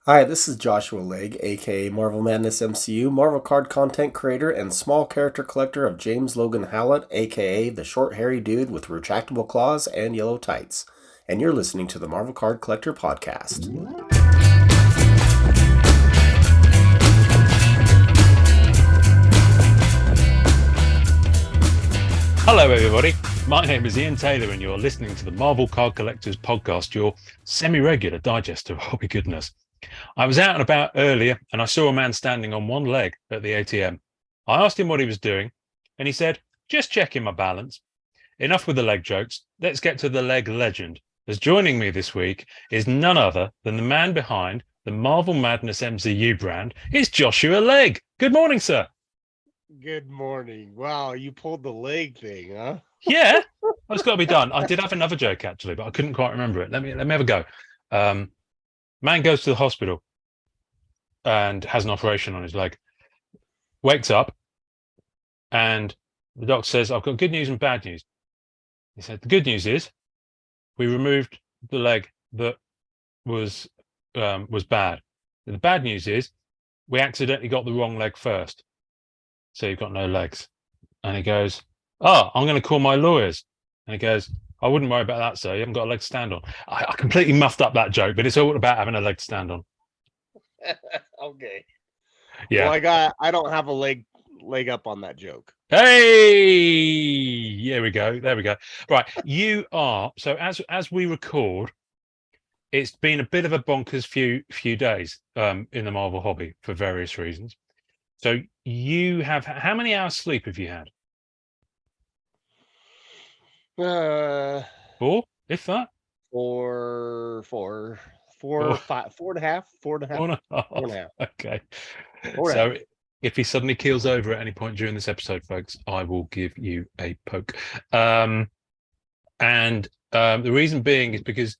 Hi, this is Joshua Legg, aka Marvel Madness MCU, Marvel card content creator and small character collector of James Logan Hallett, aka the short hairy dude with retractable claws and yellow tights. And you're listening to the Marvel Card Collector Podcast. Hello, everybody. My name is Ian Taylor, and you're listening to the Marvel Card Collectors Podcast, your semi-regular digest of hobby goodness. I was out and about earlier, and I saw a man standing on one leg at the ATM. I asked him what he was doing, and he said, "Just checking my balance." Enough with the leg jokes. Let's get to the leg legend. As joining me this week is none other than the man behind the Marvel Madness MCU brand. It's Joshua Legg. Good morning, sir. Good morning. Wow, you pulled the leg thing, huh? Yeah, that's got to be done. I did have another joke actually, but I couldn't quite remember it. Let me have a go. Man goes to the hospital and has an operation on his leg. Wakes up, and the doctor says, "I've got good news and bad news." He said, "The good news is we removed the leg that was bad. The bad news is we accidentally got the wrong leg first, so you've got no legs." And he goes, "Oh, I'm going to call my lawyers." And he goes, "I wouldn't worry about that, sir. You haven't got a leg to stand on." I completely muffed up that joke, but it's all about having a leg to stand on. Okay. Yeah. Well, I don't have a leg up on that joke. Hey, there we go. There we go. Right. You are, so as we record, it's been a bit of a bonkers few days in the Marvel hobby for various reasons. So you have, how many hours sleep have you had? Four, if that. Four, Four, five, 4.5, 4.5, four and a half. 4.5, Okay. 4.5. So if he suddenly keels over at any point during this episode, folks, I will give you a poke. And the reason being is because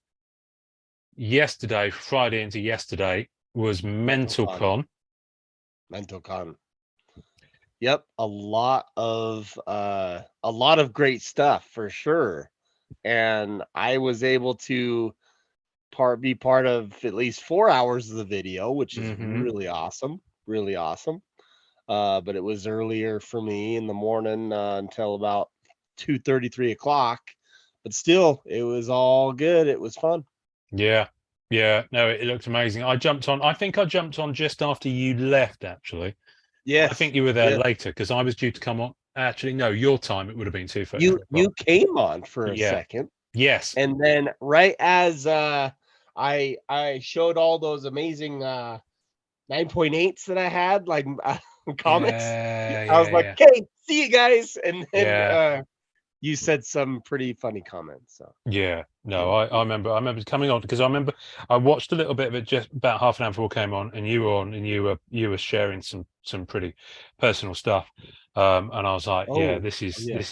yesterday, Friday into yesterday, was Mental Con. Mental Con. Yep, a lot of great stuff for sure. And I was able to be part of at least 4 hours of the video, which is really awesome. Really awesome. But it was earlier for me in the morning until about 2:30, 3 o'clock. But still, it was all good. It was fun. Yeah. No, it looked amazing. I think I jumped on just after you left, actually. Yes. I think you were there yes. later because I was due to come on. Actually, no, your time, it would have been 2:30. You came on for a second. Yes. And then right as I showed all those amazing 9.8s that I had, like comments. I was like, "Okay, see you guys." And then you said some pretty funny comments. So No, I remember coming on because I watched a little bit of it just about half an hour before I came on, and you were on, and you were sharing some pretty personal stuff. And I was like, this is it's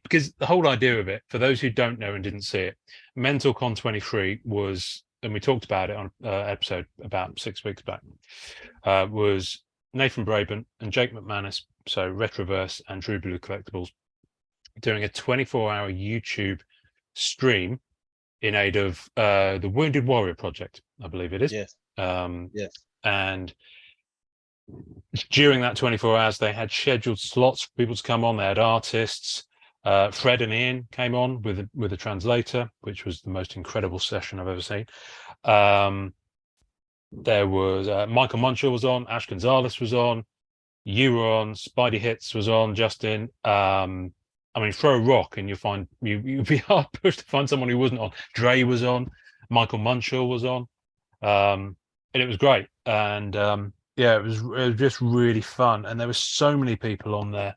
because the whole idea of it, for those who don't know and didn't see it, Mental Con 23 was, and we talked about it on episode about 6 weeks back, was Nathan Brabant and Jake McManus, so Retroverse and True Blue Collectibles, doing a 24-hour YouTube stream in aid of the Wounded Warrior Project, I believe it is. Yes. Yes. And during that 24 hours, they had scheduled slots for people to come on. They had artists. Fred and Ian came on with a translator, which was the most incredible session I've ever seen. There was Michael Munchell was on, Ash Gonzalez was on, you were on, Spidey Hits was on, Justin. I mean, throw a rock and you'd be hard pushed to find someone who wasn't on. Dre was on, Michael Munchell was on, and it was great. And it was just really fun. And there were so many people on there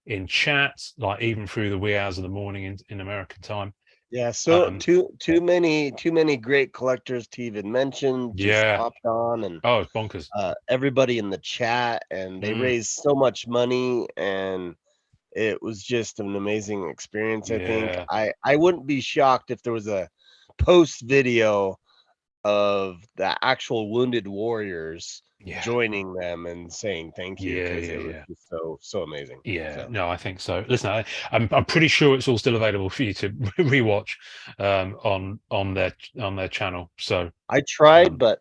in chats, like even through the wee hours of the morning in American time. Yeah, so too many great collectors to even mention. Just hopped on, and it's bonkers. Everybody in the chat, and they raised so much money, and it was just an amazing experience. I think I wouldn't be shocked if there was a post video of the actual Wounded Warriors joining them and saying thank you, because it was just so amazing. Yeah, So. no, I think so. Listen, I'm pretty sure it's all still available for you to rewatch on their channel. So I tried, but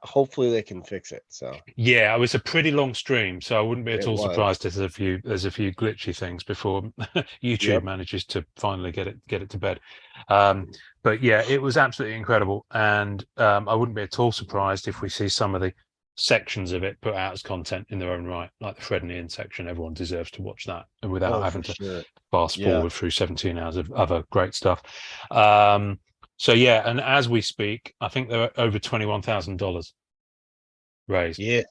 hopefully they can fix it. So yeah, it was a pretty long stream, so I wouldn't be at it all was. surprised if there's a few glitchy things before YouTube Yep. manages to finally get it to bed. But yeah, it was absolutely incredible, and I wouldn't be at all surprised if we see some of the sections of it put out as content in their own right, like the Fred and Ian section. Everyone deserves to watch that, and without having to Sure. fast Yeah. forward through 17 hours of other great stuff. So yeah, and as we speak, I think there are over $21,000 raised. Yeah,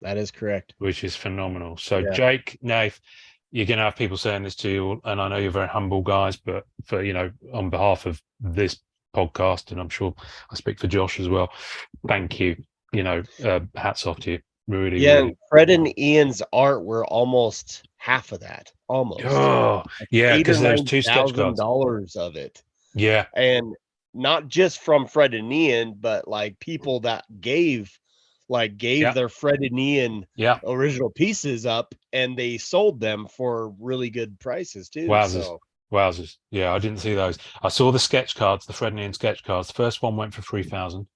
that is correct. Which is phenomenal. So Yeah. Jake, Nath, you're going to have people saying this to you, and I know you're very humble guys, but for, on behalf of this podcast, and I'm sure I speak for Josh as well, thank you. Hats off to you. Really, Yeah, really. and Fred and Ian's art were almost half of that. Almost. Oh, yeah, because there's two sketch cards. $8,000 of it. Yeah. And not just from Fred and Ian, but like people that gave their Fred and Ian original pieces up, and they sold them for really good prices too. Wowzers. Yeah, I didn't see those. I saw the sketch cards, the Fred and Ian sketch cards. The first one went for 3,000.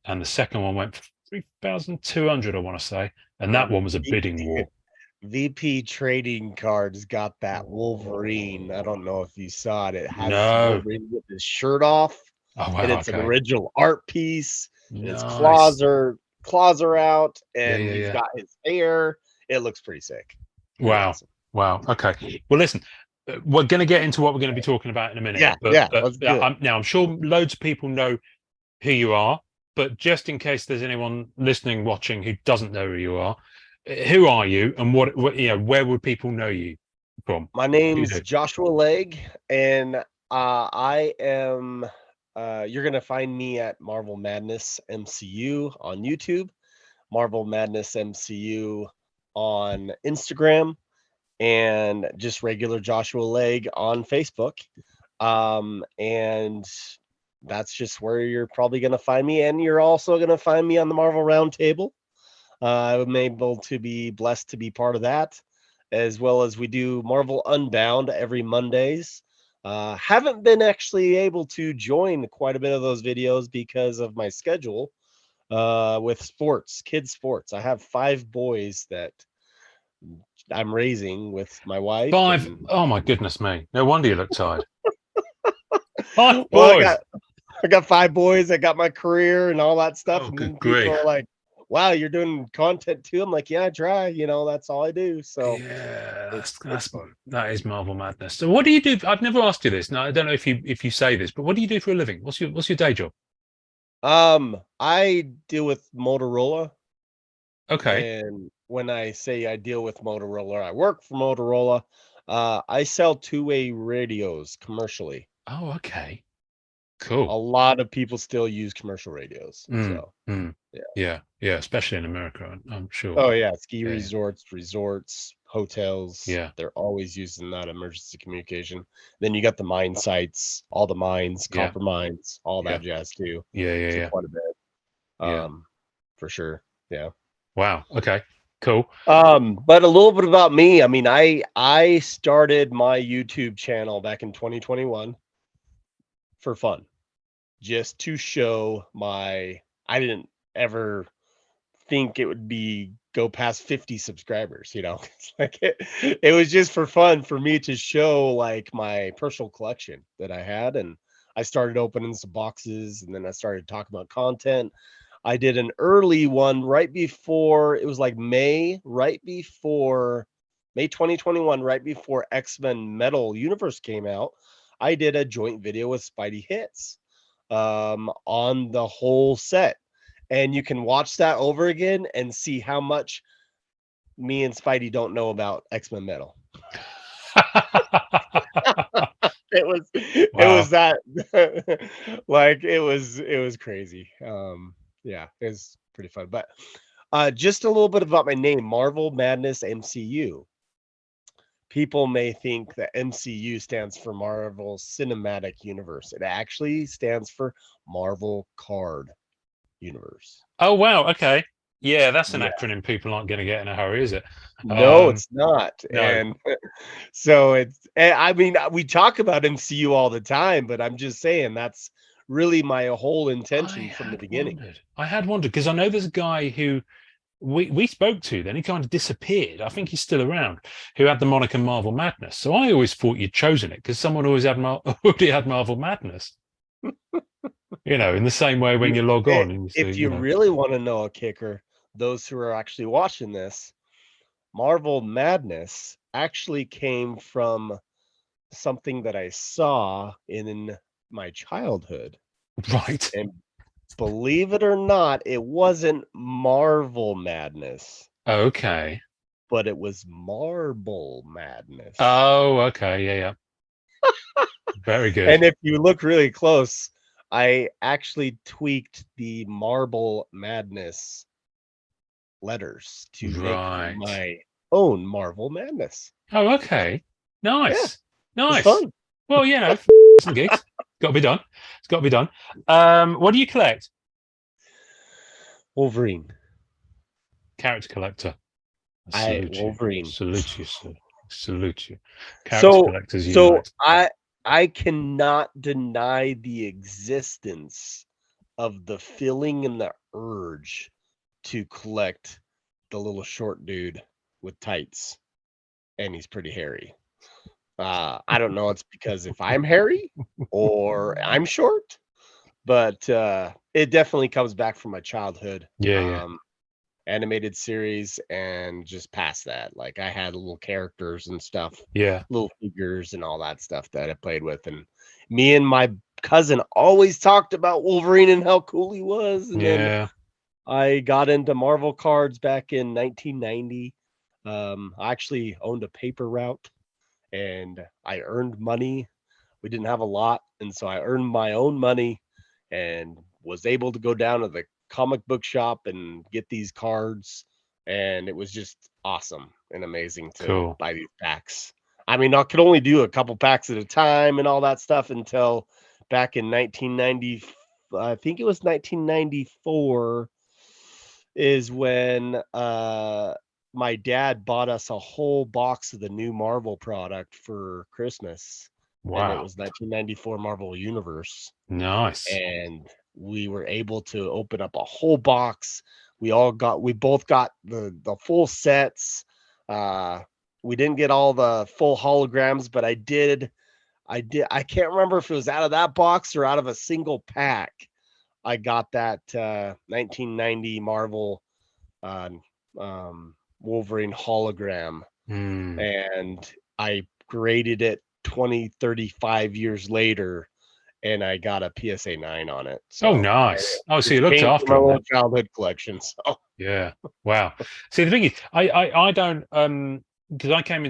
And the second one went for 3,200, I want to say. And that one was a bidding war. VP Trading Cards got that Wolverine. I don't know if you saw it. It has Wolverine with his shirt off. Oh, wow, and it's an original art piece. And his claws are out, and he's got his hair. It looks pretty sick. Wow. Awesome. Wow. Okay. Well, listen, we're going to get into what we're going to be talking about in a minute. Now, I'm sure loads of people know who you are, but just in case there's anyone listening, watching who doesn't know who you are, who are you, and what where would people know you from? My name's Joshua Legg, and I am. You're gonna find me at Marvel Madness MCU on YouTube, Marvel Madness MCU on Instagram, and just regular Joshua Legg on Facebook. And that's just where you're probably gonna find me, and you're also gonna find me on the Marvel Roundtable. I'm able to be blessed to be part of that, as well as we do Marvel Unbound every Mondays. Haven't been actually able to join quite a bit of those videos because of my schedule with kids sports. I have 5 boys that I'm raising with my wife. 5? Oh my goodness me. No wonder you look tired. 5 boys. Well, I got 5 boys. I got my career and all that stuff. Oh, and good people are like, wow, you're doing content too. I'm like, yeah, I try, that's all I do. So yeah, that is Marvel Madness. So what do you do? I've never asked you this. Now, I don't know if you say this, but what do you do for a living? What's your day job? I deal with Motorola. Okay. And when I say I deal with Motorola, I work for Motorola. I sell two-way radios commercially. Oh, okay. Cool. A lot of people still use commercial radios. Yeah, especially in America, I'm sure. Oh yeah, ski resorts, hotels. Yeah, they're always using that emergency communication. Then you got the mine sites, all the mines, copper mines, all that jazz too. Yeah. Quite a bit. For sure. Yeah. Wow. Okay. Cool. But a little bit about me. I mean, I started my YouTube channel back in 2021 for fun, just to show I didn't ever think it would go past 50 subscribers, It's like it was just for fun for me to show like my personal collection that I had. And I started opening some boxes, and then I started talking about content. I did an early one right before, it was like May 2021, right before X-Men Metal Universe came out. I did a joint video with Spidey Hits on the whole set. And you can watch that over again and see how much me and Spidey don't know about X-Men Metal. It was that like it was crazy. Yeah, it was pretty fun. But just a little bit about my name, Marvel Madness MCU. People may think that MCU stands for Marvel Cinematic Universe. It actually stands for Marvel Card. universe. Oh wow, okay. Yeah, that's an Yeah. acronym people aren't going to get in a hurry, is it? No, it's not. no. And so I mean, we talk about MCU all the time, but I'm just saying that's really my whole intention from the beginning. I had wondered because I know there's a guy who we spoke to, then he kind of disappeared. I think he's still around, who had the moniker Marvel Madness. So I always thought you'd chosen it because someone always had already had Marvel Madness. In the same way when you log on and you see, If you really want to know a kicker, those who are actually watching this, Marvel Madness actually came from something that I saw in my childhood. right. And believe it or not, it wasn't Marvel Madness, Okay. but it was Marble Madness. Oh, okay. Yeah. Very good. And if you look really close, I actually tweaked the Marble Madness letters to make my own Marvel Madness. Oh, okay. Nice. Nice. It's fun. Well, some gigs. Got to be done. It's got to be done. What do you collect? Wolverine. Character collector. Wolverine. Salute you, sir. Salute you. Character collectors unite. I cannot deny the existence of the feeling and the urge to collect the little short dude with tights, and he's pretty hairy. I don't know. It's because if I'm hairy or I'm short, but it definitely comes back from my childhood. Yeah. Animated series and just past that. Like I had little characters and stuff, Yeah. little figures and all that stuff that I played with. And me and my cousin always talked about Wolverine and how cool he was. And then I got into Marvel cards back in 1990. I actually owned a paper route and I earned money. We didn't have a lot. And so I earned my own money and was able to go down to the comic book shop and get these cards. And it was just awesome and amazing to buy these packs. I mean, I could only do a couple packs at a time and all that stuff until back in 1990. I think it was 1994 is when my dad bought us a whole box of the new Marvel product for Christmas. Wow. And it was 1994 Marvel Universe. Nice. And we were able to open up a whole box. We both got the full sets. We didn't get all the full holograms, but I can't remember if it was out of that box or out of a single pack. I got that 1990 Marvel Wolverine hologram, and I graded it 20, 35 years later, and I got a PSA 9 on it. So nice. So you looked after my old childhood collection. So yeah, wow. See, the thing is, I don't because I came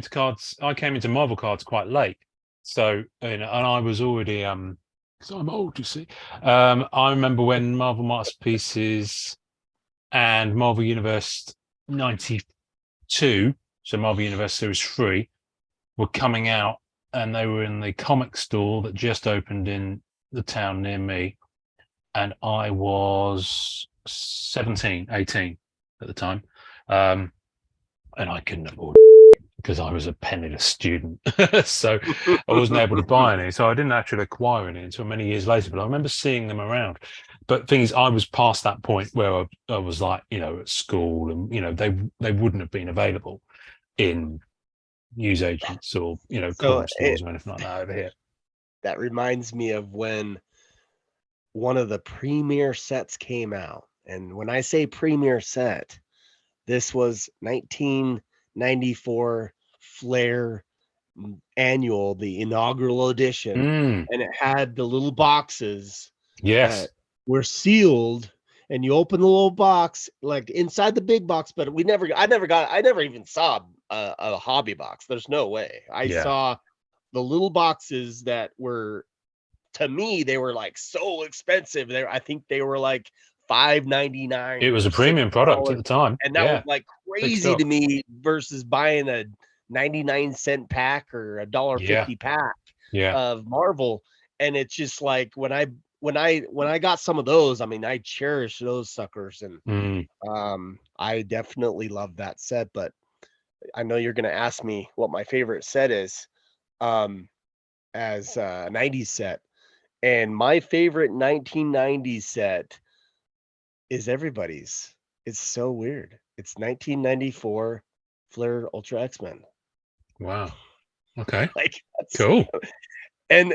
into Marvel cards quite late. So and I was already because I'm old, you see. I remember when Marvel Masterpieces and Marvel Universe 92, so Marvel Universe Series 3, were coming out, and they were in the comic store that just opened in the town near me, and I was 17, 18 at the time, and I couldn't afford because I was a penniless student, so I wasn't able to buy any, so I didn't actually acquire any until many years later, but I remember seeing them around. But the thing is, I was past that point where I was like, at school, and they wouldn't have been available in newsagents or corner stores or anything like that over here. That reminds me of when one of the premiere sets came out. And when I say premiere set, this was 1994 Flair annual, the inaugural edition. And it had the little boxes that were sealed. And you open the little box, like inside the big box, but I never even saw a hobby box. There's no way. I saw the little boxes that were, to me, they were like so expensive. I think they were like $5.99. It was a premium product at the time, and that was like crazy to me versus buying a 99-cent pack or $1.50 pack of Marvel. And it's just like when I when I got some of those, I mean, I cherish those suckers, and I definitely love that set. But I know you're gonna ask me what my favorite set is, as a 90s set, and my favorite 1990s set is everybody's. It's so weird. It's 1994 Flair Ultra X-Men. Wow. Okay. Like that's Cool. and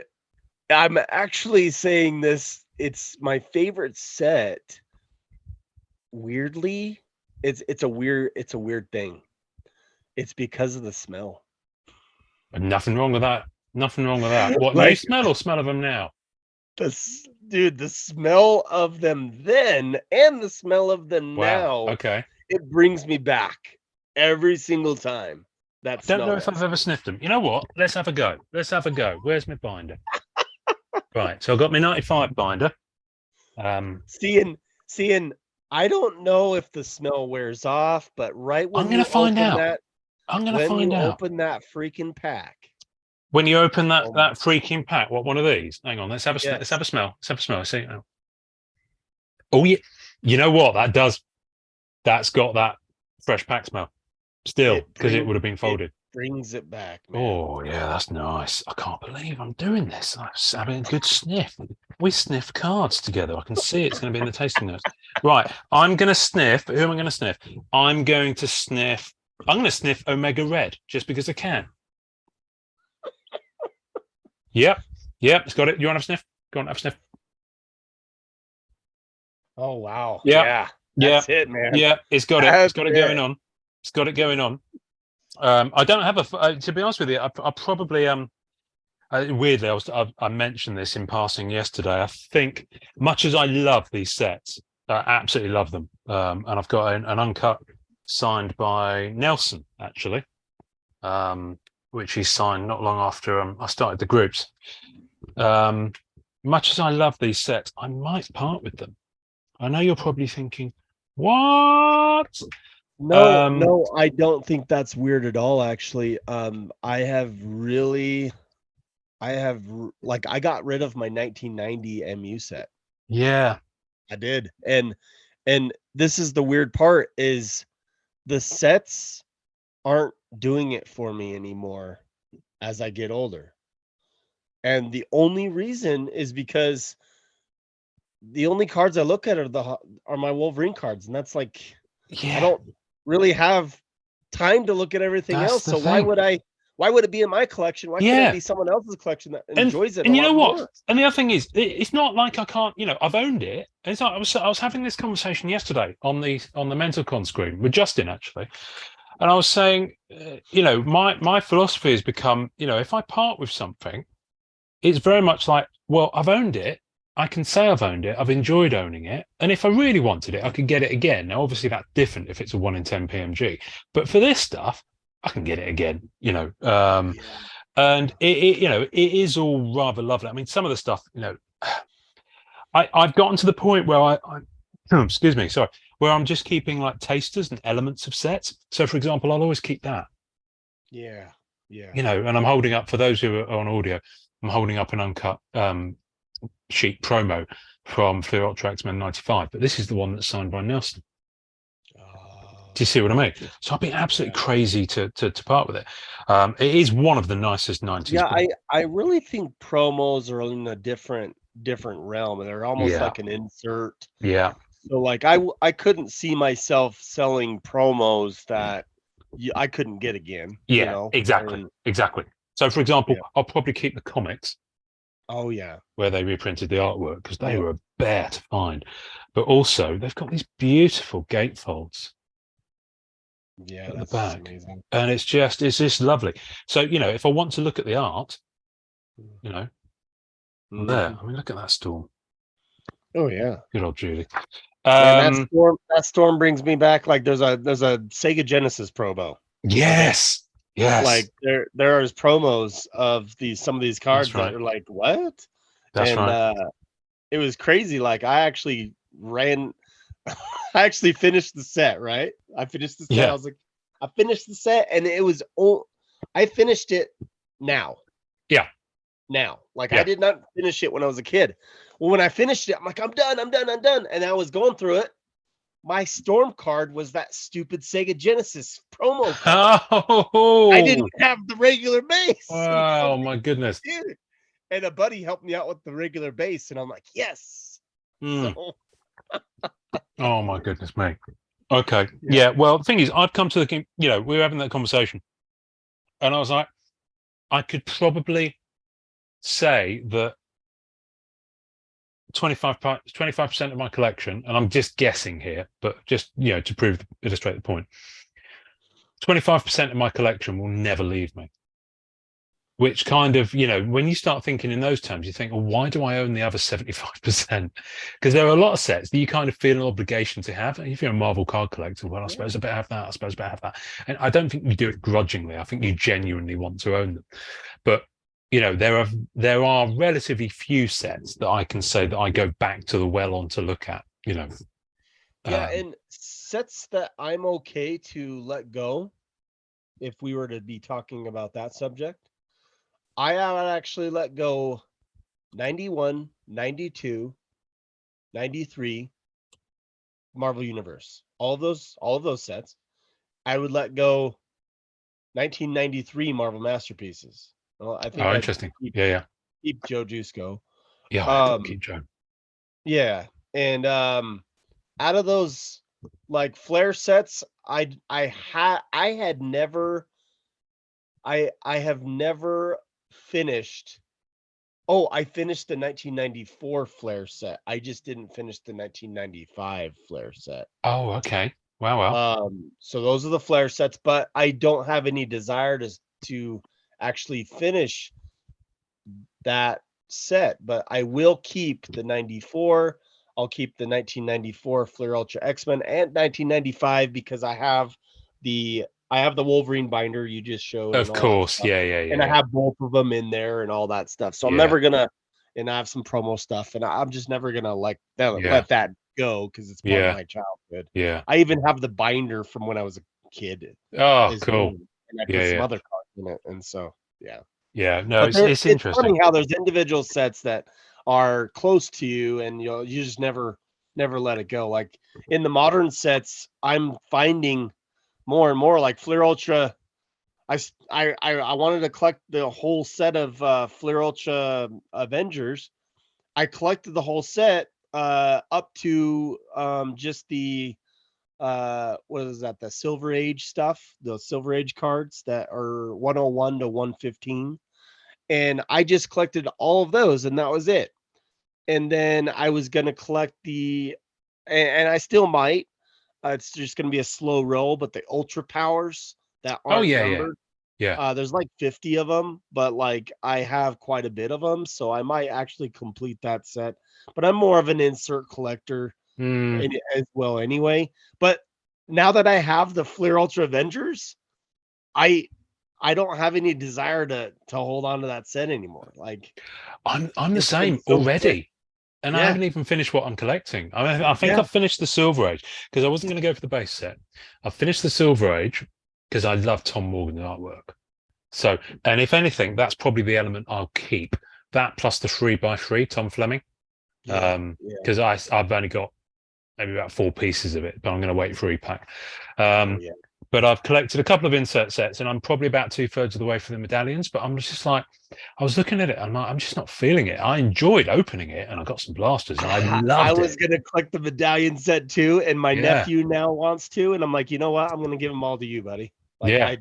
I'm actually saying this, it's my favorite set. Weirdly, it's a weird thing. It's because of the smell. Nothing wrong with that. Nothing wrong with that. What, new Like smell or smell of them now? the smell of them then and the smell of them Wow. now, Okay. it brings me back every single time. That Don't smell. know if I've ever sniffed them. You know what? Let's have a go. Let's have a go. Where's my binder? Right. So I've got my 95 binder. Seeing, I don't know if the smell wears off, but right when I'm going you to find open out. that, I'm going to when find you out. open that freaking pack. When you open that Oh, that freaking pack, what one of these? Hang on, let's have a yes. let's have a smell. Let's have a smell. See. Oh yeah, you know what? That's got that fresh pack smell still because it would have been folded. Brings it back, man. Oh yeah, that's nice. I can't believe I'm doing this. I'm having a good sniff. We sniff cards together. I can see it's going to be in the tasting notes. Right, I'm going to sniff. Who am I going to sniff? I'm going to sniff Omega Red just because I can. Yep, it's got it. You want to have a sniff? Go on, have a sniff. Oh wow. Yeah. That's it, man. Yeah, it's got it. It's got it going on. It's got it going on. I don't have to be honest with you. I probably weirdly I mentioned this in passing yesterday. I think much as I love these sets, I absolutely love them. And I've got an uncut signed by Nelson actually, which he signed not long after I started the groups. Much as I love these sets, I might part with them. I know you're probably thinking, what? No, I don't think that's weird at all, actually. I got rid of my 1990 MU set. Yeah. I did. And this is the weird part, is the sets aren't doing it for me anymore as I get older. And the only reason is because the only cards I look at are my Wolverine cards, and that's like, Yeah. I don't really have time to look at everything else. So why would it be in my collection? Why can't it be someone else's collection that enjoys it? And you know what? More? And the other thing is, it's not like I can't. I've owned it. And it's like I was having this conversation yesterday on the MentalCon screen with Justin actually, and I was saying, my philosophy has become, if I part with something, it's very much like, well, I've owned it. I can say I've owned it. I've enjoyed owning it. And if I really wanted it, I could get it again. Now, obviously, that's different if it's a 1 in 10 PMG. But for this stuff, I can get it again, And it is all rather lovely. I mean, some of the stuff, I've gotten to the point where I excuse me, sorry, where I'm just keeping like tasters and elements of sets. So, for example, I'll always keep that. Yeah. And I'm holding up, for those who are on audio, I'm holding up an uncut sheet promo from Fleer Ultra X-Men 95, but this is the one that's signed by Nelson. Do you see what I mean? So I've been absolutely crazy to part with it. It is one of the nicest 90s. Yeah, I really think promos are in a different realm, and they're almost like an insert. Yeah. So like I couldn't see myself selling promos that I couldn't get again. Yeah, exactly. So for example, I'll probably keep the comics. Oh yeah. Where they reprinted the artwork, because they were a bear to find. But also they've got these beautiful gatefolds. Yeah, at that's the back. amazing. And it's just lovely. So, if I want to look at the art, there. I mean, look at that storm. Oh yeah. Good old Judy. And that storm brings me back. Like there's a Sega Genesis promo. Yes. Yes. Like there is promos of some of these cards that are like, what? That's right. It was crazy. Like I actually finished the set, right? I finished the set. Yeah. I was like, I finished the set, and I finished it now. Yeah. Now. Like I did not finish it when I was a kid. Well, when I finished it, I'm like, I'm done. And I was going through it. My Storm card was that stupid Sega Genesis promo card. I didn't Oh, have the regular base. wow, my goodness. Dude. And a buddy helped me out with the regular base, and I'm like, yes. So Oh my goodness me. Okay. Yeah. Well, the thing is, I've come to the, we were having that conversation, and I was like, I could probably say that 25% of my collection, and I'm just guessing here, but just, to illustrate the point, 25% of my collection will never leave me. Which kind of, when you start thinking in those terms, you think, well, why do I own the other 75%? Because there are a lot of sets that you kind of feel an obligation to have. And if you're a Marvel card collector, well, I suppose I better have that. I suppose I better have that. And I don't think you do it grudgingly. I think you genuinely want to own them. But, there are relatively few sets that I can say that I go back to the well on to look at, and sets that I'm okay to let go, if we were to be talking about that subject, I would actually let go 91, 92, 93 Marvel Universe. All of those sets. I would let go 1993 Marvel Masterpieces. Well, I think interesting. Keep Joe Jusko. Yeah, I got to keep Joe. Yeah, and out of those like flare sets, I have never finished. Oh, I finished the 1994 flare set. I just didn't finish the 1995 flare set. Oh, okay. Wow. So those are the flare sets, but I don't have any desire to actually finish that set. But I will keep the 94. I'll keep the 1994 Flare Ultra X-Men and 1995 because I have the Wolverine binder you just showed. Of course. Yeah. And I have both of them in there and all that stuff. So I'm never gonna, and I have some promo stuff, and I'm just never gonna let that go because it's part of my childhood. Yeah. I even have the binder from when I was a kid. Oh, cool. And I put some other cards in it, and so yeah. No, it's it's interesting. funny how there's individual sets that are close to you, and you just never let it go. Like in the modern sets, I'm finding more and more like Flare Ultra. I wanted to collect the whole set of Flare Ultra Avengers. I collected the whole set up to just the what is that, the Silver Age stuff, the Silver Age cards that are 101 to 115, and I just collected all of those, and that was it. And then I was gonna collect and I still might. It's just gonna be a slow roll, but the Ultra Powers that aren't numbered. Yeah. There's like 50 of them, but like I have quite a bit of them, so I might actually complete that set. But I'm more of an insert collector as well anyway. But now that I have the Flare Ultra Avengers, I don't have any desire to hold on to that set anymore. Like I'm the same already. And I haven't even finished what I'm collecting. I think I've finished the Silver Age because I wasn't going to go for the base set. I finished the Silver Age because I love Tom Morgan's artwork. So, and if anything, that's probably the element I'll keep. That plus the 3x3 Tom Fleming. Because I've only got maybe about 4 pieces of it, but I'm going to wait for repack. But I've collected a couple of insert sets, and I'm probably about 2/3 of the way for the medallions. But I'm just like, I was looking at it, and I'm just not feeling it. I enjoyed opening it, and I got some blasters, and I loved it. I was going to collect the medallion set too, and my nephew now wants to, and I'm like, you know what? I'm going to give them all to you, buddy. Like, I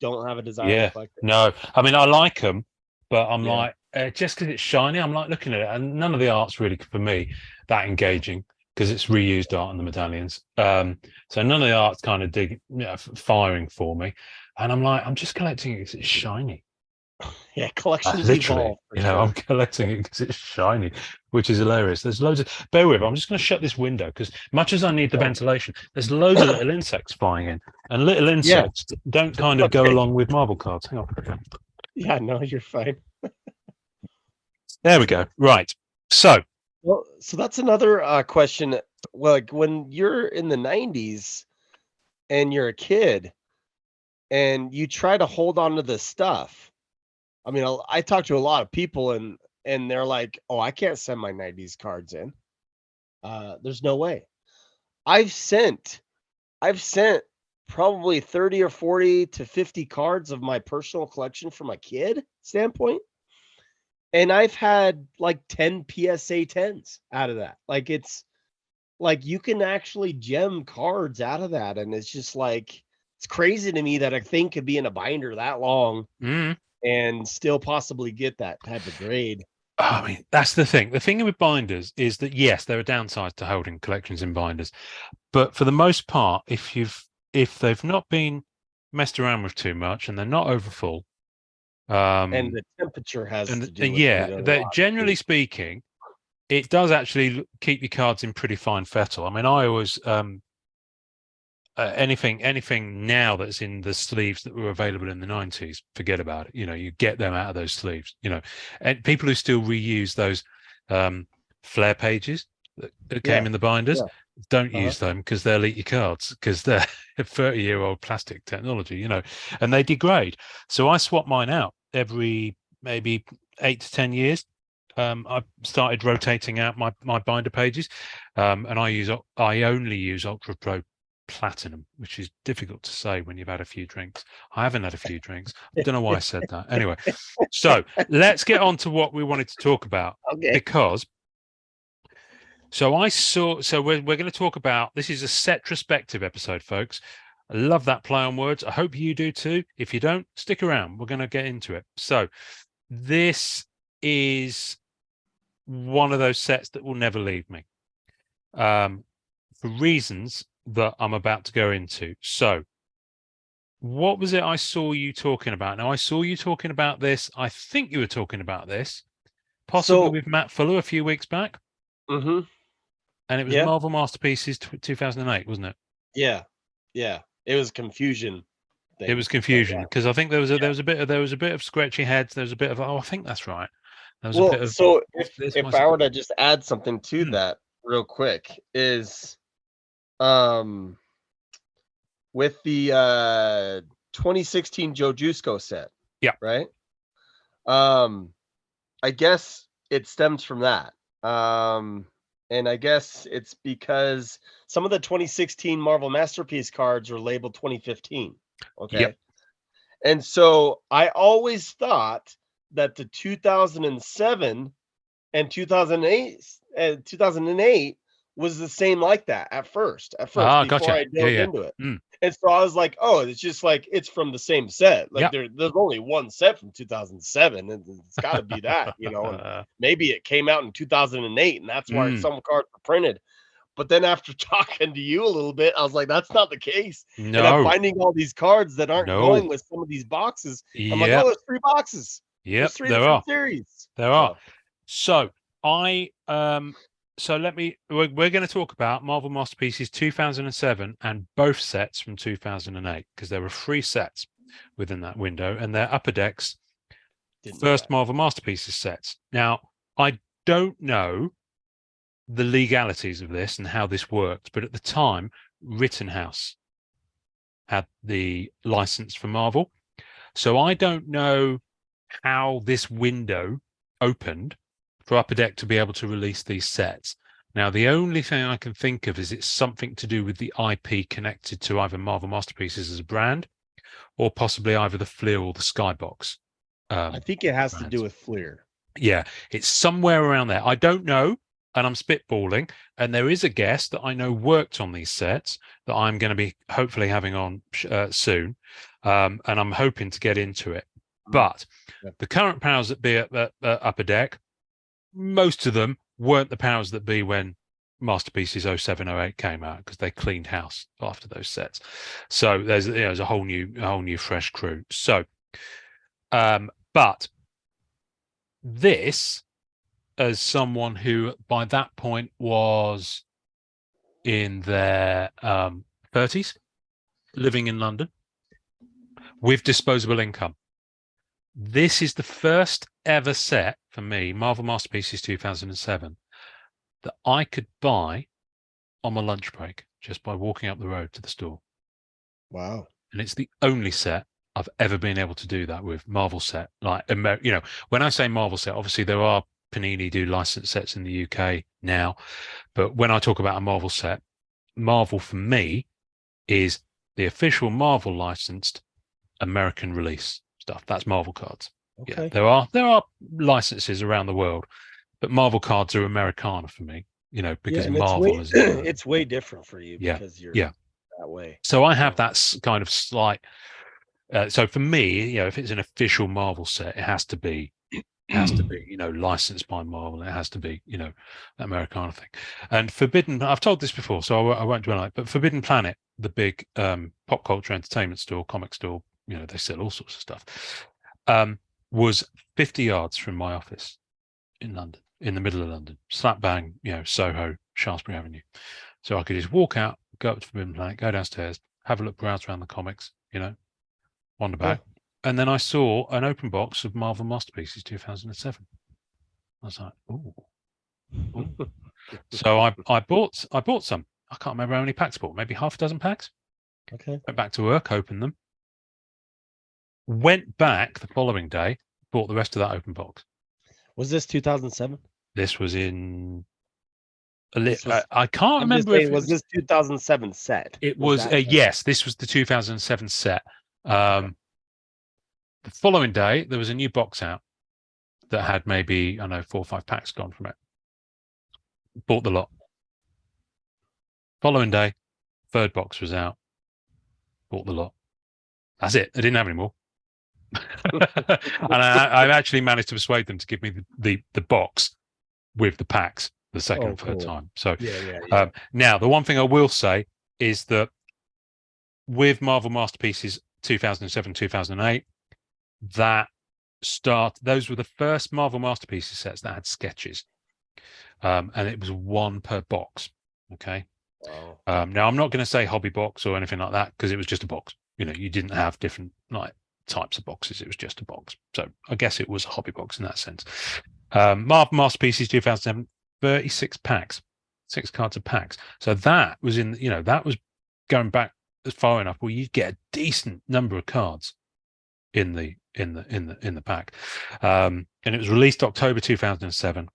don't have a desire to collect it. No, I mean, I like them, but I'm like, just because it's shiny, I'm like looking at it, and none of the art's really, for me, that engaging, because it's reused art on the medallions. So none of the art's kind of firing for me. And I'm like, I'm just collecting it because it's shiny. Yeah, collections literally, evolve. I'm collecting it because it's shiny, which is hilarious. There's loads of, bear with, I'm just going to shut this window because much as I need the ventilation, there's loads of little insects flying in, and little insects don't kind of go along with Marvel cards. Hang on. Yeah, no, you're fine. There we go. Right. So that's another question. Like when you're in the 90s and you're a kid and you try to hold on to this stuff. I mean, I talk to a lot of people, and and they're like, oh, I can't send my 90s cards in. There's no way. I've sent probably 30 or 40 to 50 cards of my personal collection from a kid standpoint. And I've had like 10 PSA 10s out of that. Like, it's like you can actually gem cards out of that. And it's just like, it's crazy to me that a thing could be in a binder that long and still possibly get that type of grade. I mean, that's the thing. The thing with binders is that, yes, there are downsides to holding collections in binders. But for the most part, if they've not been messed around with too much and they're not overfull, And the temperature has to do with yeah, it a that lot, generally too. speaking, it does actually keep your cards in pretty fine fettle. I mean, I always anything now that's in the sleeves that were available in the 90s, forget about it. You know, you get them out of those sleeves. You know, and people who still reuse those flare pages that came in the binders. Don't use them because they'll eat your cards because they're 30-year-old plastic technology, you know, and they degrade. So I swap mine out every maybe 8 to 10 years. I've started rotating out my binder pages, and I only use Ultra Pro Platinum, which is difficult to say when you've had a few drinks. I haven't had a few drinks. I don't know why I said that. Anyway, so let's get on to what we wanted to talk about. Okay. Because so we're going to talk about, this is a Setrospective episode, folks. I love that play on words. I hope you do too. If you don't, stick around. We're going to get into it. So this is one of those sets that will never leave me, for reasons that I'm about to go into. So what was it I saw you talking about? Now, I saw you talking about this. I think you were talking about this possibly with Matt Fuller a few weeks back. Mm-hmm. And it was Marvel Masterpieces 2008, wasn't it? Yeah. It was confusion. It was confusion because I think there was a bit of scratchy heads. There was a bit of, I think that's right. There was a bit of. So if I were to just add something to that real quick, is with the 2016 Joe Jusko set. Yeah. Right. I guess it stems from that. And I guess it's because some of the 2016 Marvel Masterpiece cards are labeled 2015. Okay. Yep. And so I always thought that the 2007 and 2008 was the same like that at first before I dove into it. And so I was like, oh, it's just like, it's from the same set. Like there's only one set from 2007 and it's got to be that, you know, and maybe it came out in 2008 and that's why some cards were printed. But then after talking to you a little bit, I was like, that's not the case. No. And I'm finding all these cards that aren't going with some of these boxes. I'm like, oh, there's 3 boxes. Yep, there's 3 different series. There are. So we're going to talk about Marvel Masterpieces 2007 and both sets from 2008 because there were 3 sets within that window and they're Upper Decks first Marvel Masterpieces sets. Now, I don't know the legalities of this and how this worked, but at the time, Rittenhouse had the license for Marvel. So I don't know how this window opened for Upper Deck to be able to release these sets. Now, the only thing I can think of is it's something to do with the IP connected to either Marvel Masterpieces as a brand or possibly either the Fleer or the Skybox. I think it has to do with Fleer. Yeah, it's somewhere around there. I don't know, and I'm spitballing. And there is a guest that I know worked on these sets that I'm going to be hopefully having on soon. And I'm hoping to get into it. But the current powers that be at Upper Deck, most of them weren't the powers that be when Masterpieces 0708 came out because they cleaned house after those sets. So there's a whole new fresh crew. So, but this, as someone who by that point was in their 30s, living in London with disposable income, this is the first ever set for me, Marvel Masterpieces 2007, that I could buy on my lunch break just by walking up the road to the store. Wow. And it's the only set I've ever been able to do that with, Marvel set. Like, you know, when I say Marvel set, obviously there are Panini do licensed sets in the UK now. But when I talk about a Marvel set, Marvel for me is the official Marvel licensed American release stuff. That's Marvel cards. Okay. Yeah, there are licenses around the world, but Marvel cards are Americana for me, because and Marvel is it's way different for you Yeah, because you're yeah. that way. So I have that kind of slight. So for me, if it's an official Marvel set, it has to be, licensed by Marvel. It has to be, that Americana thing. And Forbidden, I've told this before, so I won't dwell on it. But Forbidden Planet, the big pop culture entertainment store, comic store, they sell all sorts of stuff. Was 50 yards from my office in London, in the middle of London, slap bang, Soho, Shaftesbury Avenue. So I could just walk out, go up to Forbidden Planet, go downstairs, have a look, browse around the comics, wander back. And then I saw an open box of Marvel Masterpieces 2007. I was like, ooh. So I bought some. I can't remember how many packs I bought, maybe half a dozen packs. Okay. Went back to work, opened them. Went back the following day, bought the rest of that open box. Was this 2007? This was in. I can't remember if was this 2007 set. It was yes. This was the 2007 set. The following day, there was a new box out that had maybe 4 or 5 packs gone from it. Bought the lot. Following day, third box was out. Bought the lot. That's it. I didn't have any more. And I actually managed to persuade them to give me the box with the packs the second and third time. So now the one thing I will say is that with Marvel Masterpieces 2007, 2008, those were the first Marvel Masterpieces sets that had sketches, and it was 1 per box. Okay. Wow. Now I'm not going to say hobby box or anything like that because it was just a box. You didn't have different types of boxes. It was just a box. So I guess it was a hobby box in that sense. Marvel Masterpieces 2007, 36 packs, 6 cards of packs. So that was that was going back as far enough where you'd get a decent number of cards in the pack. And it was released October 2007.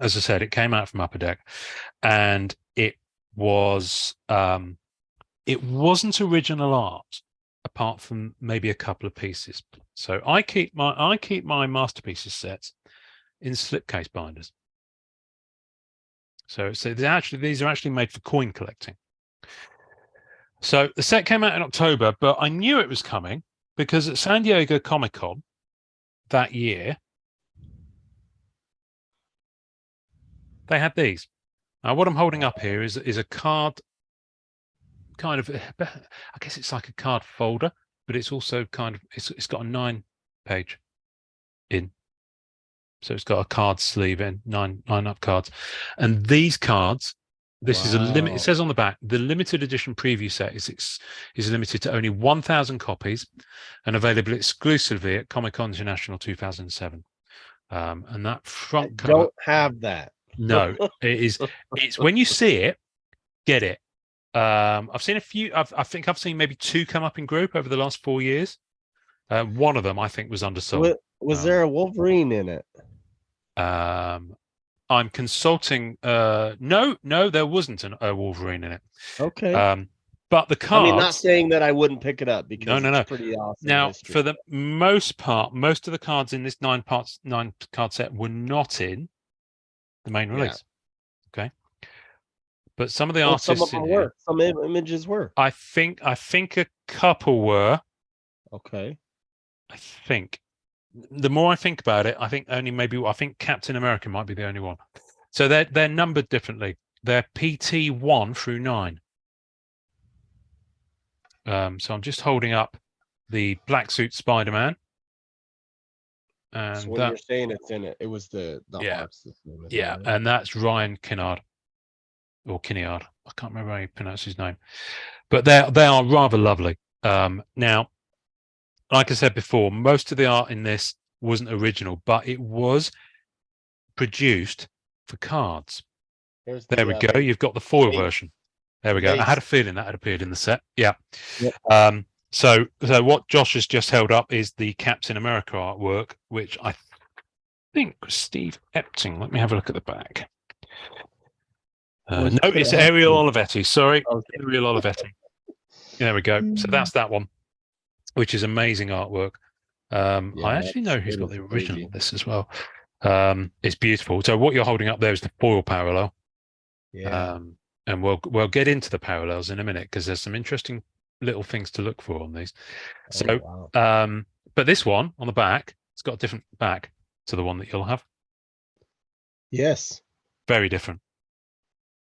As I said, it came out from Upper Deck, and it was it wasn't original art apart from maybe a couple of pieces. So I keep my Masterpieces sets in slipcase binders. So these are actually made for coin collecting. So the set came out in October, but I knew it was coming because at San Diego Comic-Con that year, they had these. Now, what I'm holding up here is a card, kind of, I guess it's like a card folder, but it's also it's got a 9-page in. So it's got a card sleeve in, 9 up cards. And these cards, this is a limit. It says on the back, the limited edition preview set is limited to only 1,000 copies and available exclusively at Comic-Con International 2007. And that front cover. Don't have that. No, it's when you see it, get it. I've seen a few. I think I've seen maybe 2 come up in group over the last 4 years. One of them I think was undersold. Was there a Wolverine in it? I'm consulting. No, there wasn't a Wolverine in it. Okay. But the cards. I mean, not saying that I wouldn't pick it up because no. It's pretty awesome. Now, history. for the most part, most of the cards in this 9 card set were not in the main release. Okay. But some of the artists, some of them were. Some images were. I think a couple were. Okay. I think. The more I think about it, I think Captain America might be the only one. So they're numbered differently. They're PT 1 through 9. So I'm just holding up the black suit Spider-Man. And so when you're saying it's in it, it was the art system. Yeah, and that's Ryan Kinnard. Or Kinneard. I can't remember how you pronounce his name. But they are rather lovely. Now, like I said before, most of the art in this wasn't original, but it was produced for cards. There we go. You've got the foil version. There we go. I had a feeling that had appeared in the set. Yeah. Yep. So what Josh has just held up is the Captain America artwork, which I think Steve Epting. Let me have a look at the back. Well, No, could it's it have Ariel been? Olivetti. Sorry, Okay. Ariel Olivetti. There we go. So that's that one, which is amazing artwork. Yeah, I actually know who's it got is the original crazy. of this as well. It's beautiful. So what you're holding up there is the foil parallel. Yeah. And we'll get into the parallels in a minute because there's some interesting little things to look for on these. So, wow. But this one on the back, it's got a different back to the one that you'll have. Yes. Very different.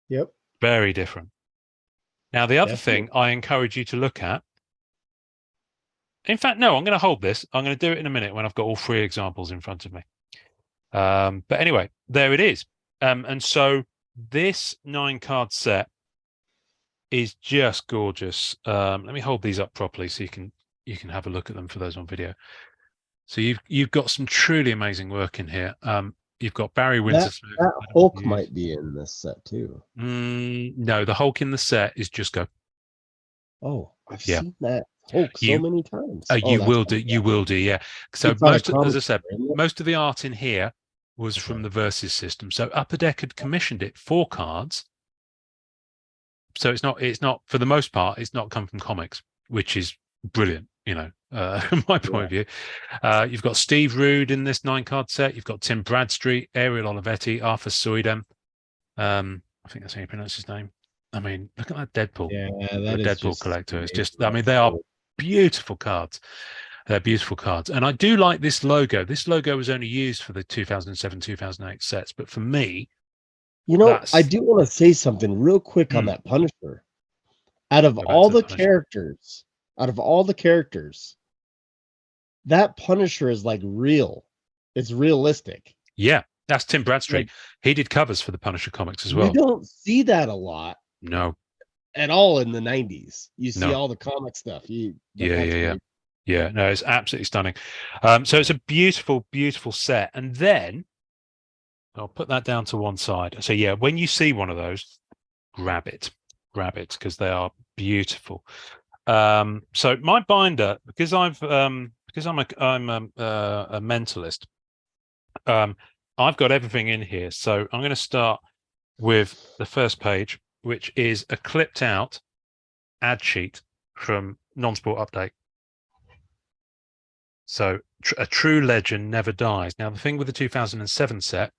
Yep. Very different. Now, the other Definitely. thing I encourage you to look at. In fact, no, I'm going to hold this. I'm going to do it in a minute when I've got all three examples in front of me. But anyway, there it is. And so this 9-card set is just gorgeous. Let me hold these up properly so you can have a look at them for those on video. So you've got some truly amazing work in here. You've got Barry Windsor. That Hulk might be in this set too. No, the Hulk in the set is Just Go. Oh, I've seen that Hulk so many times. You will do. You will do. Yeah. So as I said, most of the art in here was from the Versus system. So Upper Deck had commissioned it 4 cards. So it's not for the most part, it's not come from comics, which is brilliant, from my point of view. You've got Steve Rude in this 9-card set. You've got Tim Bradstreet, Ariel Olivetti, Arthur Suydam. I think that's how you pronounce his name. I mean, look at that Deadpool. Yeah, that is Deadpool collector. It's just, I mean, they are beautiful cards. They're beautiful cards. And I do like this logo. This logo was only used for the 2007-2008 sets. But for me, I do want to say something real quick on that Punisher. Out of all the characters, that Punisher is like real. It's realistic. Yeah, that's Tim Bradstreet. He did covers for the Punisher comics as well. You don't see that a lot. No. At all in the 90s. You see all the comic stuff. Yeah, no, it's absolutely stunning. So it's a beautiful, beautiful set. And then I'll put that down to one side. So yeah, when you see one of those, grab it because they are beautiful. So my binder, because I'm a mentalist, I've got everything in here. So I'm going to start with the first page, which is a clipped out ad sheet from Non-Sport Update. So a true legend never dies. Now, the thing with the 2007 set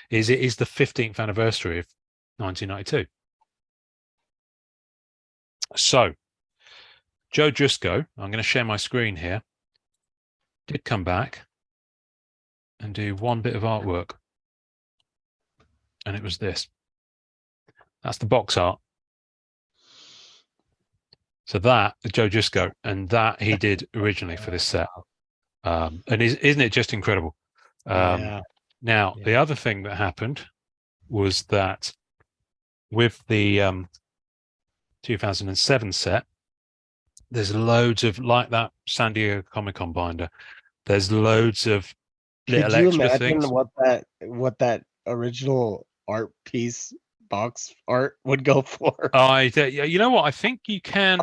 is it is the 15th anniversary of 1992. So Joe Jusko, I'm going to share my screen here, did come back and do one bit of artwork. And it was this. That's the box art. So that, Joe Jusko, and that he did originally for this set. And isn't it just incredible? Now, the other thing that happened was that with the 2007 set, there's loads of, like that San Diego Comic-Con binder, there's loads of little extra things. What that original art piece box art would go for? You know what? I think you can.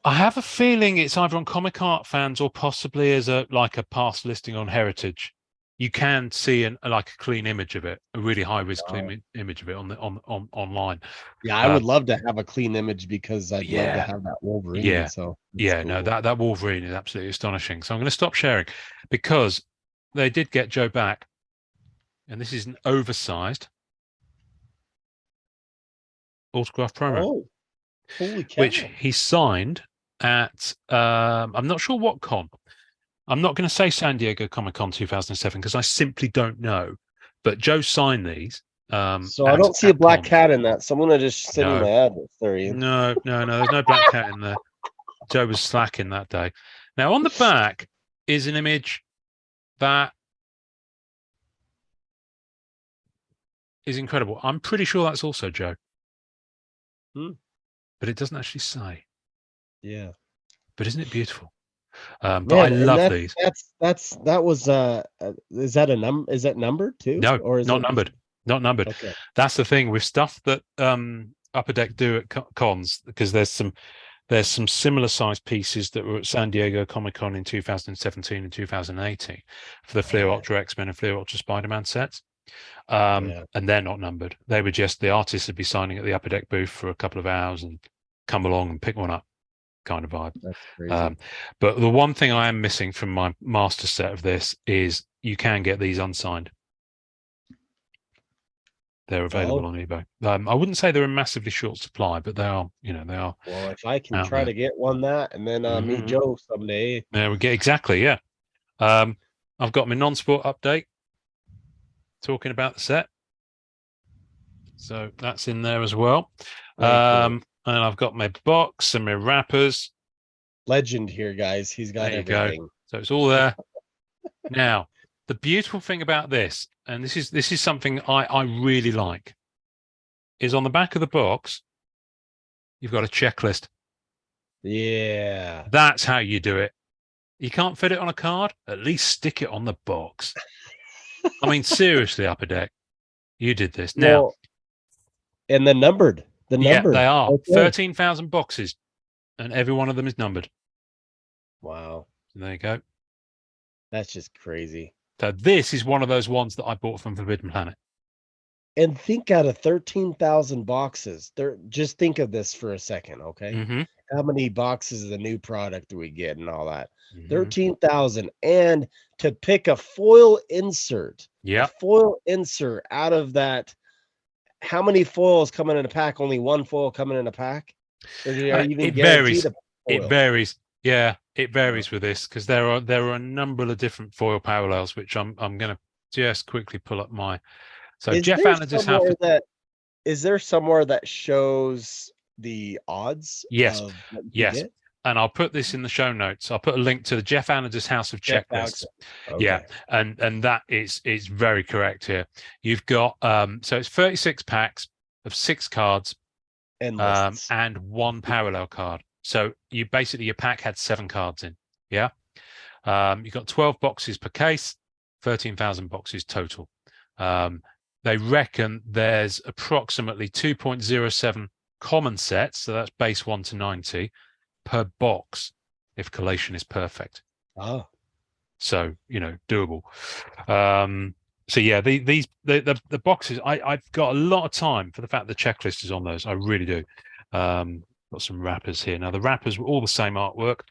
I have a feeling it's either on Comic Art Fans or possibly as a past listing on Heritage. You can see a clean image of it, a really high res clean image of it on online. Yeah, I would love to have a clean image because I'd love to have that Wolverine. Yeah, so cool. No, that Wolverine is absolutely astonishing. So I'm going to stop sharing because they did get Joe back, and this is an oversized autograph promo. Oh, holy cow! Which he signed at I'm not sure what con. I'm not going to say San Diego Comic-Con 2007 because I simply don't know. But Joe signed these. So I don't see a black cat in that. Someone to just send me my address. There he is. No. There's no black cat in there. Joe was slacking that day. Now on the back is an image that is incredible. I'm pretty sure that's also Joe. But it doesn't actually say. Yeah. But isn't it beautiful? But I love these. That was is that a number? Is that numbered too? No, or is not numbered. Not numbered. That's the thing with stuff that Upper Deck do at cons, because there's some There's some similar sized pieces that were at San Diego Comic-Con in 2017 and 2018 for the Fleer Ultra X-Men and Fleer Ultra Spider-Man sets. And they're not numbered. They were just, the artists would be signing at the Upper Deck booth for a couple of hours and come along and pick one up kind of vibe. That's crazy. But the one thing I am missing from my master set of this is you can get these unsigned. They're available on eBay. I wouldn't say they're in massively short supply, but they are, they are. Well, if I can try to get one and then meet Joe someday. There we go. Exactly. Yeah. I've got my non-sport update talking about the set. So that's in there as well. Cool. And I've got my box and my wrappers. Legend here, guys. He's got everything. Go. So it's all there. Now, the beautiful thing about this, and this is something I really like, is on the back of the box, you've got a checklist. Yeah. That's how you do it. You can't fit it on a card? At least stick it on the box. I mean, seriously, Upper Deck, you did this. Now, and they're numbered. Yeah, they are. Okay. 13,000 boxes, and every one of them is numbered. Wow. So there you go. That's just crazy. So this is one of those ones that I bought from Forbidden Planet. And think out of 13,000 boxes. Just think of this for a second, okay? Mm-hmm. How many boxes of the new product do we get and all that? 13,000. And to pick a foil insert. Yeah. A foil insert out of that. How many foils coming in a pack? Only one foil coming in a pack? Or it varies. It varies. Yeah, it varies with this because there are a number of different foil parallels, which I'm going to just quickly pull up my. So Jeff Allen just have that. Is there somewhere that shows the odds? Yes, yes. And I'll put this in the show notes. I'll put a link to the Jeff Allen's House of Checklists. Okay. Yeah, and that is very correct here. You've got so it's 36 packs of 6 cards and 1 parallel card. So your pack had 7 cards in. Yeah, you've got 12 boxes per case, 13,000 boxes total. They reckon there's approximately 2.07 common sets, so that's base 1 to 90 per box if collation is perfect. Oh, so doable. So yeah, the boxes, I've got a lot of time for the fact the checklist is on those. I really do. Got some wrappers here. Now the wrappers were all the same artwork.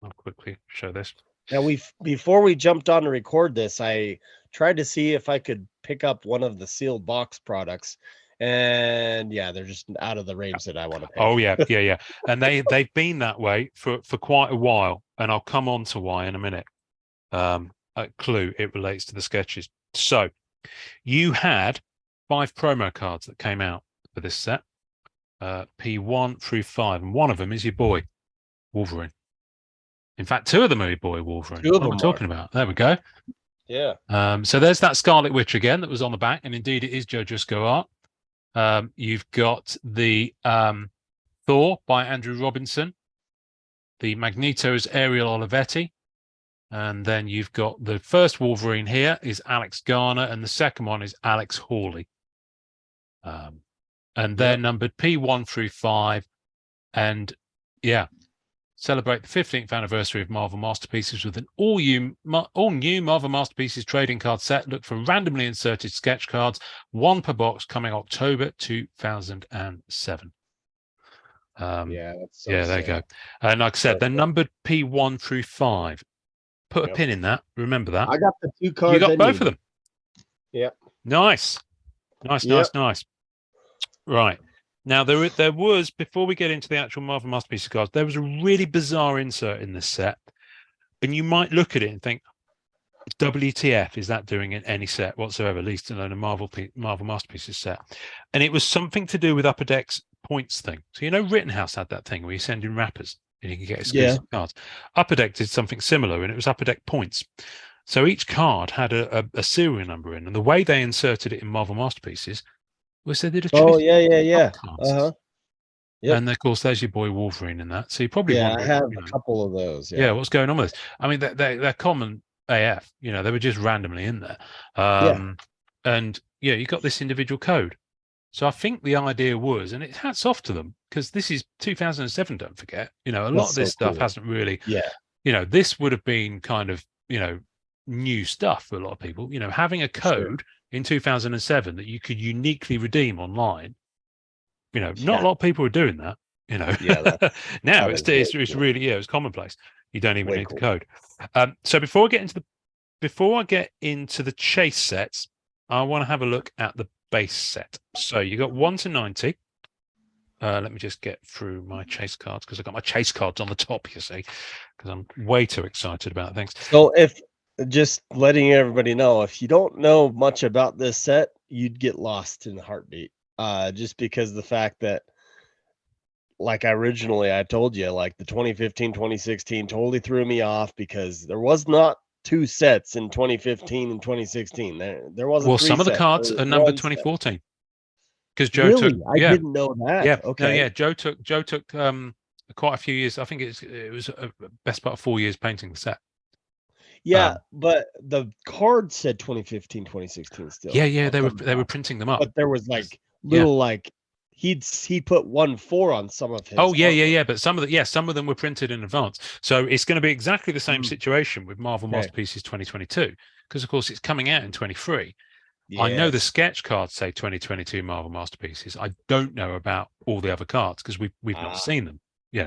I'll quickly show this. Now before we jumped on to record this, I tried to see if I could pick up one of the sealed box products. And yeah, they're just out of the range that I want to pay. Oh yeah. And they've been that way for quite a while, and I'll come on to why in a minute. Clue, it relates to the sketches. So you had 5 promo cards that came out for this set, P1 through 5, and one of them is your boy Wolverine. In fact, 2 of them are your boy Wolverine. What am I talking about? There we go. Yeah. So there's that Scarlet Witch again that was on the back, and indeed it is Joe Jusko art. You've got the Thor by Andrew Robinson. The Magneto's Ariel Olivetti. And then you've got the first Wolverine here is Alex Garner, and the second one is Alex Hawley. And they're numbered P1 through 5. And yeah, celebrate the 15th anniversary of Marvel Masterpieces with an all new Marvel Masterpieces trading card set. Look for randomly inserted sketch cards, 1 per box, coming October 2007. Yeah, that's so there you go. And like I said, they're numbered P1 through 5. Put a pin in that. Remember that. I got the 2 cards. You got both of them. Yep. Nice. Right. Now, there was, before we get into the actual Marvel Masterpieces cards, there was a really bizarre insert in this set. And you might look at it and think, WTF is that doing in any set whatsoever, at least in a Marvel Masterpieces set? And it was something to do with Upper Deck's points thing. So, Rittenhouse had that thing where you send in wrappers and you can get exclusive cards. Upper Deck did something similar, and it was Upper Deck points. So each card had a serial number in, and the way they inserted it in Marvel Masterpieces was they did a yeah. Yep. And of course, there's your boy Wolverine in that. So you probably I have a couple of those. Yeah, what's going on with this? I mean, they're common AF. They were just randomly in there. And you got this individual code. So I think the idea was, and it's hats off to them, because this is 2007. Don't forget, a lot That's of this so stuff cool. hasn't really, Yeah. this would have been kind of, new stuff for a lot of people. Having a code in 2007 that you could uniquely redeem online. Not a lot of people are doing that. Yeah, Now that it's is way cool. really it's commonplace. You don't even Way need cool. the code. So before I get into the chase sets, I want to have a look at the base set. So you got 1 to 90. Let me just get through my chase cards because I've got my chase cards on the top, you see, because I'm way too excited about things. So just letting everybody know, if you don't know much about this set, you'd get lost in a heartbeat. Just because of the fact that, like I told you, like the 2015, 2016 totally threw me off because there was not 2 sets in 2015 and 2016. There wasn't Well, 3 some of the sets. There cards was are numbered 1 set. 2014 because Joe took. Really? I Yeah, didn't know that. yeah, Okay. no, yeah. Joe took quite a few years. I think it was a best part of 4 years painting the set. Yeah, but the card said 2015, 2016 still. Yeah, I'll they come were back. printing them up. But there was like Yeah. little like he put 1-4 on some of his. Oh yeah, artwork. But some of them were printed in advance. So it's going to be exactly the same situation with Marvel Okay. Masterpieces 2022, because of course it's coming out in 23. I know the Yes. sketch cards say 2022 Marvel Masterpieces. I don't know about all the other cards because we've not seen them,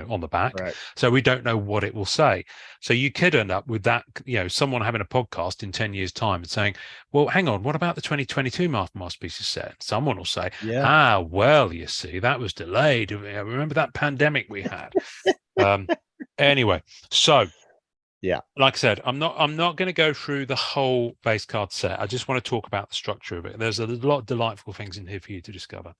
on the back. Right. So we don't know what it will say. So you could end up with that, someone having a podcast in 10 years' time and saying, well, hang on, what about the 2022 Marvel Masterpieces set? Someone will say, well, you see, that was delayed. Remember that pandemic we had? Anyway, so yeah, like I said, I'm not going to go through the whole base card set. I just want to talk about the structure of it. There's a lot of delightful things in here for you to discover.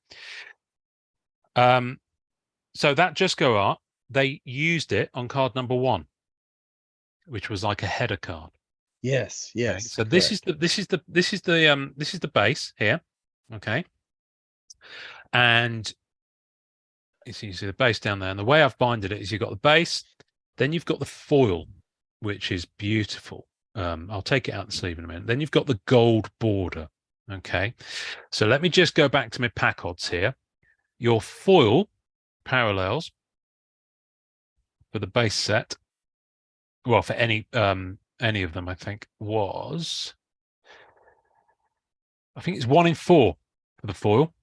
So that Just Go art, they used it on card number 1, which was like a header card. Yes. Okay? So this is the base here. Okay. And you see the base down there. And the way I've binded it is you've got the base, then you've got the foil, which is beautiful. I'll take it out the sleeve in a minute. Then you've got the gold border. Okay. So let me just go back to my pack odds here. Your foil parallels for the base set, well, for any of them, I think it's 1 in 4 for the foil.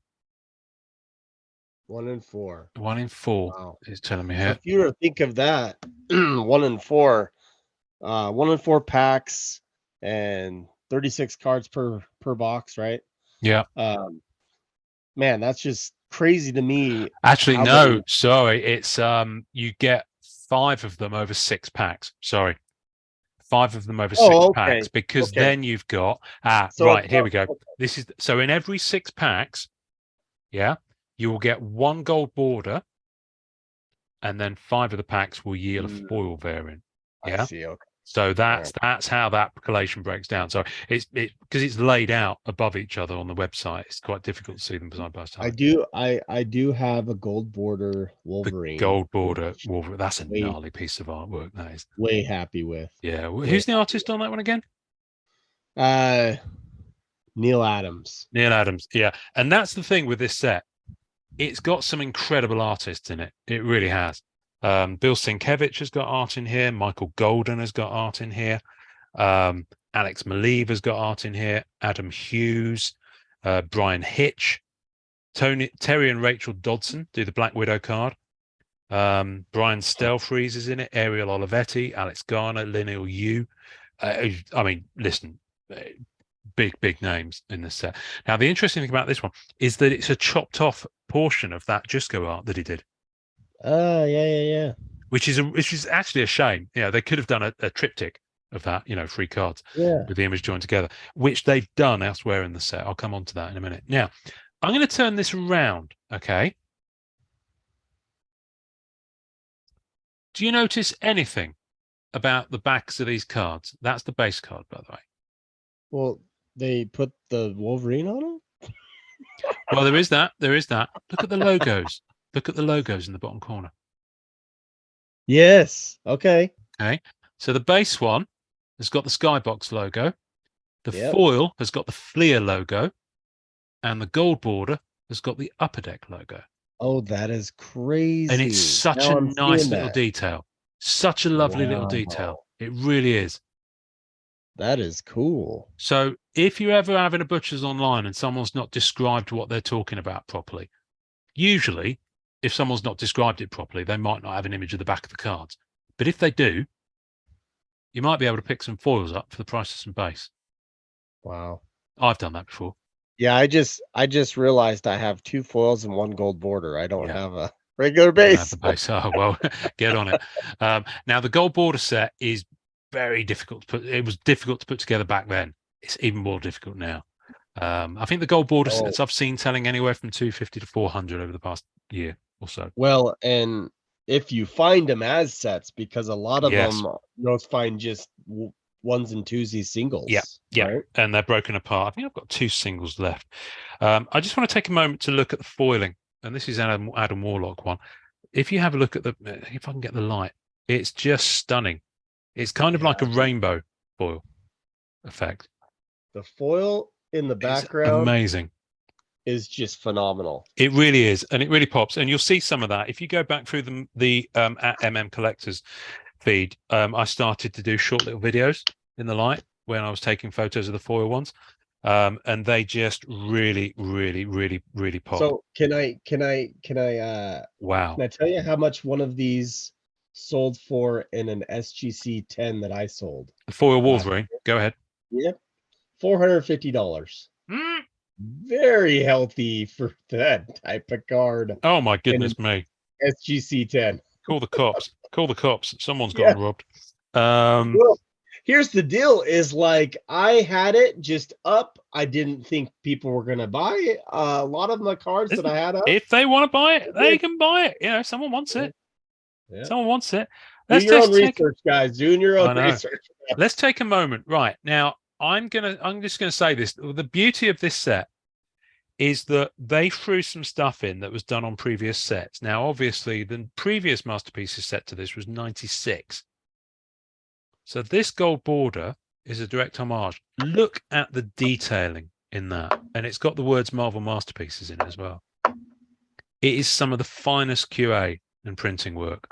1 in 4. 1 in 4 Wow. is telling me So here. if you were to think of that, 1 in 4, 1 in 4 packs and 36 cards per box, right? Yeah. Man, that's just crazy to me. Actually, no, sorry. It's you get 5 of them over 6 packs. Sorry. 5 of them over 6 packs, because then you've got right, here we go. This is so in every 6 packs, you will get 1 gold border, and then 5 of the packs will yield a foil variant. Yeah. I see. Okay. So that's how that collation breaks down. So it's because it's laid out above each other on the website. It's quite difficult to see them side by side. I do have a gold border Wolverine. The gold border Wolverine. That's a gnarly piece of artwork. That is. Way happy with. Yeah. Who's the artist on that one again? Neil Adams. Neil Adams. Yeah. And that's the thing with this set. It's got some incredible artists in it. It really has. Bill Sienkiewicz has got art in here. Michael Golden has got art in here. Alex Maleev has got art in here. Adam Hughes, Brian Hitch, Terry and Rachel Dodson do the Black Widow card. Brian Stelfreeze is in it. Ariel Olivetti, Alex Garner, Linnell Yu. I mean, listen, big names in this set. Now, the interesting thing about this one is that it's a chopped off portion of that Just Go art that he did. Yeah. Which is actually a shame. They could have done a triptych of that, 3 cards with the image joined together, which they've done elsewhere in the set. I'll come on to that in a minute. Now, I'm going to turn this around, okay? Do you notice anything about the backs of these cards? That's the base card, by the way. Well, they put the Wolverine on them? Well, there is that. Look at the logos. Look at the logos in the bottom corner. Yes. Okay. So the base one has got the Skybox logo. The foil has got the Fleer logo. And the gold border has got the Upper Deck logo. Oh, that is crazy. And it's such Now a I'm nice seeing little that. detail. Such a lovely little Wow. detail. It really is. That is cool. So if you're ever having a butcher's online and someone's not described what they're talking about properly, usually if someone's not described it properly, they might not have an image of the back of the cards. But if they do, you might be able to pick some foils up for the price of some base. Wow. I've done that before. Yeah, I just realized I have 2 foils and 1 gold border. I don't Yeah. have a regular You don't have base. the base. Oh, well, get on it. Now, the gold border set is very difficult to put. It was difficult to put together back then. It's even more difficult now. I think the gold border Oh. sets I've seen selling anywhere from 250 to 400 over the past year or so. Well, and if you find them as sets, because a lot of Yes. them you'll find just ones and twosies singles. Yeah, right? and they're broken apart. I think I've got 2 singles left. I just want to take a moment to look at the foiling, and this is Adam Warlock one. If you have a look at if I can get the light, it's just stunning. It's kind of like a rainbow foil effect. The foil in the It's background amazing. is just phenomenal. It really is, and it really pops. And you'll see some of that if you go back through the at MM Collectors feed. I started to do short little videos in the light when I was taking photos of the foil ones, and they just really pop. So can I Wow. can I tell you how much one of these sold for in an SGC 10 that I sold? The foil Wolverine. Go ahead. Yep. $450. Mm. Very healthy for that type of card. Oh my goodness me. SGC 10. Call the cops. Call the cops. Someone's gotten robbed. Well, here's the deal is like I had it just up. I didn't think people were gonna buy it. A lot of my cards that I had up. If they want to buy it, they can buy it. You know, someone wants it. Yeah. Someone wants it. Do your own research, guys. Doing your own research. Let's take a moment. Right now, I'm just gonna say this. The beauty of this set is that they threw some stuff in that was done on previous sets. Now, obviously, the previous Masterpieces set to this was 96. So this gold border is a direct homage. Look at the detailing in that. And it's got the words Marvel Masterpieces in it as well. It is some of the finest QA and printing work.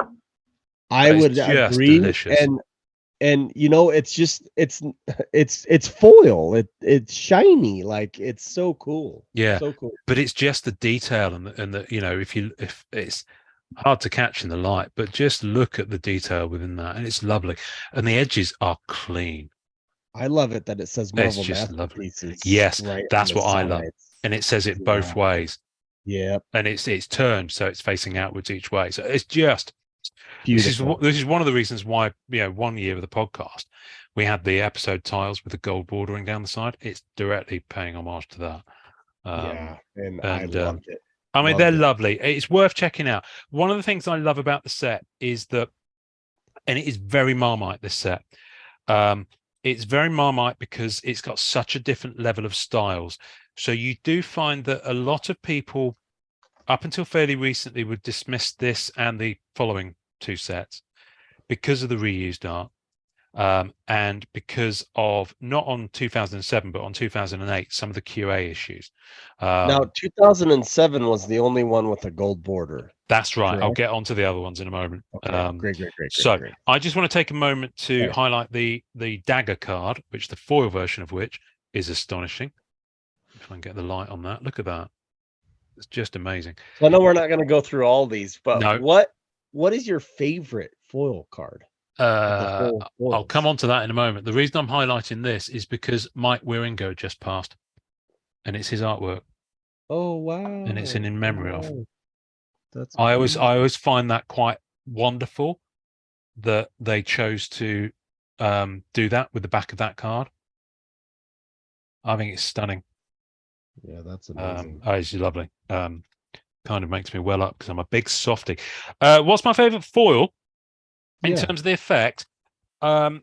I would agree. Delicious. And you know, it's just it's foil. It's shiny, like it's so cool. Yeah, so cool. But it's just the detail and the you know, if it's hard to catch in the light, but just look at the detail within that, and it's lovely. And the edges are clean. I love it that it says Marvel Masterpieces. Yes, right, that's what I love, and it says it both ways. Yeah, and it's turned so it's facing outwards each way. So it's just. Beautiful. This is one of the reasons why, you know, 1 year of the podcast, we had the episode tiles with the gold bordering down the side. It's directly paying homage to that. And I loved it. I mean, they're lovely. It's worth checking out. One of the things I love about the set is that, and it is very Marmite, this set. It's very Marmite because it's got such a different level of styles. So you do find that a lot of people, up until fairly recently, would dismiss this and the following 2 sets because of the reused art, and because of not on 2007 but on 2008 some of the QA issues. Now 2007 was the only one with a gold border. That's right. Correct. I'll get on to the other ones in a moment. Okay. Great. So I just want to take a moment to highlight the dagger card, which the foil version of which is astonishing. If I can get the light on that, look at that. It's just amazing. So I know we're not going to go through all these, but no. What is your favorite foil card? I'll come on to that in a moment. The reason I'm highlighting this is because Mike Wieringo just passed, and it's his artwork. Oh wow! And it's in memory of. That's I always find that quite wonderful that they chose to do that with the back of that card. I think it's stunning. Yeah, that's amazing. It's lovely. Kind of makes me well up because I'm a big softie. What's my favorite foil in terms of the effect? Hard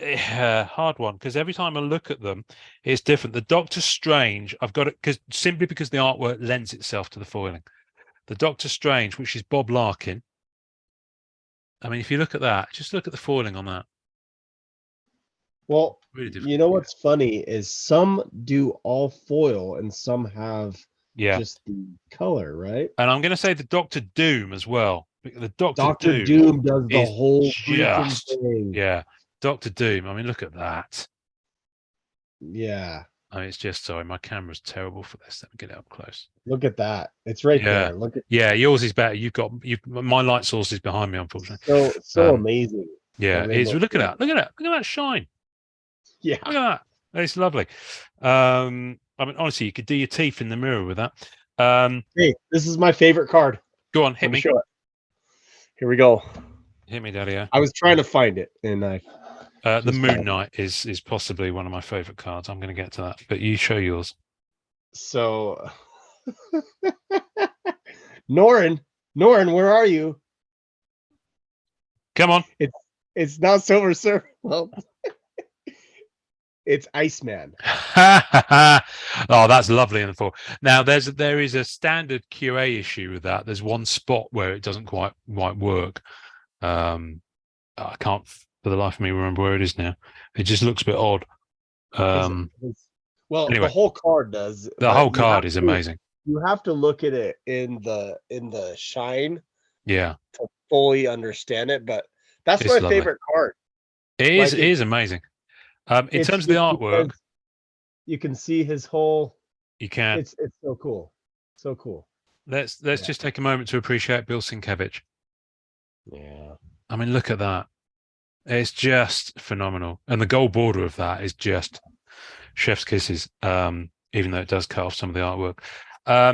one, because every time I look at them, it's different. The Doctor Strange, I've got it simply because the artwork lends itself to the foiling. The Doctor Strange, which is Bob Larkin. I mean, if you look at that, just look at the foiling on that. Well, really you know what's funny is some do all foil and some have Yeah. just the color, right? And I'm going to say the Doctor Doom as well. The Doctor Doom does the is whole freaking just, thing. yeah. Doctor Doom. I mean, look at that. Yeah. I mean, it's just, sorry, my camera's terrible for this. Let me get it up close. Look at that. It's right Yeah. there. Look at Yeah, yours is better. My light source is behind me, unfortunately. so amazing. Yeah, I'm it's able look at to- that. Look at that shine. Yeah. Look at that. It's lovely. I mean, honestly, you could do your teeth in the mirror with that. Hey, this is my favorite card. Go on, hit Let me me. show it. Here we go. Hit me, Daddy. I was trying to find it, and I The just Moon found it. Knight is possibly one of my favorite cards. I'm going to get to that, but you show yours. So Norin, where are you? Come on. It's not Silver Surfer. Well, it's Iceman. Oh, that's lovely in the fall. Now there is a standard QA issue with that. There's one spot where it doesn't quite work. I can't for the life of me remember where it is now. It just looks a bit odd. Well, anyway. the whole card does. The but whole you card have is to- amazing. You have to look at it in the shine Yeah, to fully understand it. But that's It's my lovely. favorite card. it is. Like It is amazing. In It's terms of the just artwork, because you can see his whole. you can. It's so cool, so cool. Let's Yeah. just take a moment to appreciate Bill Sienkiewicz. Yeah. I mean, look at that. It's just phenomenal. And the gold border of that is just chef's kisses, even though it does cut off some of the artwork.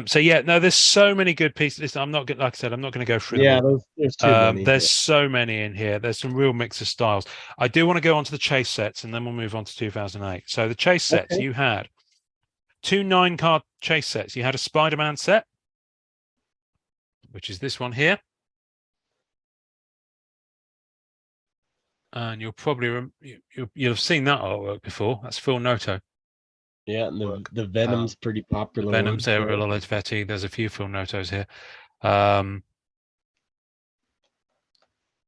So yeah, no, there's so many good pieces. I'm not like I said, I'm not going to go through them Yeah, all. there's too many. There's so many in here. There's some real mix of styles. I do want to go on to the chase sets and then we'll move on to 2008. So the chase sets, Okay. you had 2 9-card chase sets. You had a Spider-Man set, which is this one here. And you'll probably you'll have seen that artwork before. That's Phil Noto. Yeah, and the Venom's pretty popular. Venom's one, Ariel Olivetti. There's a few Phil Notos here.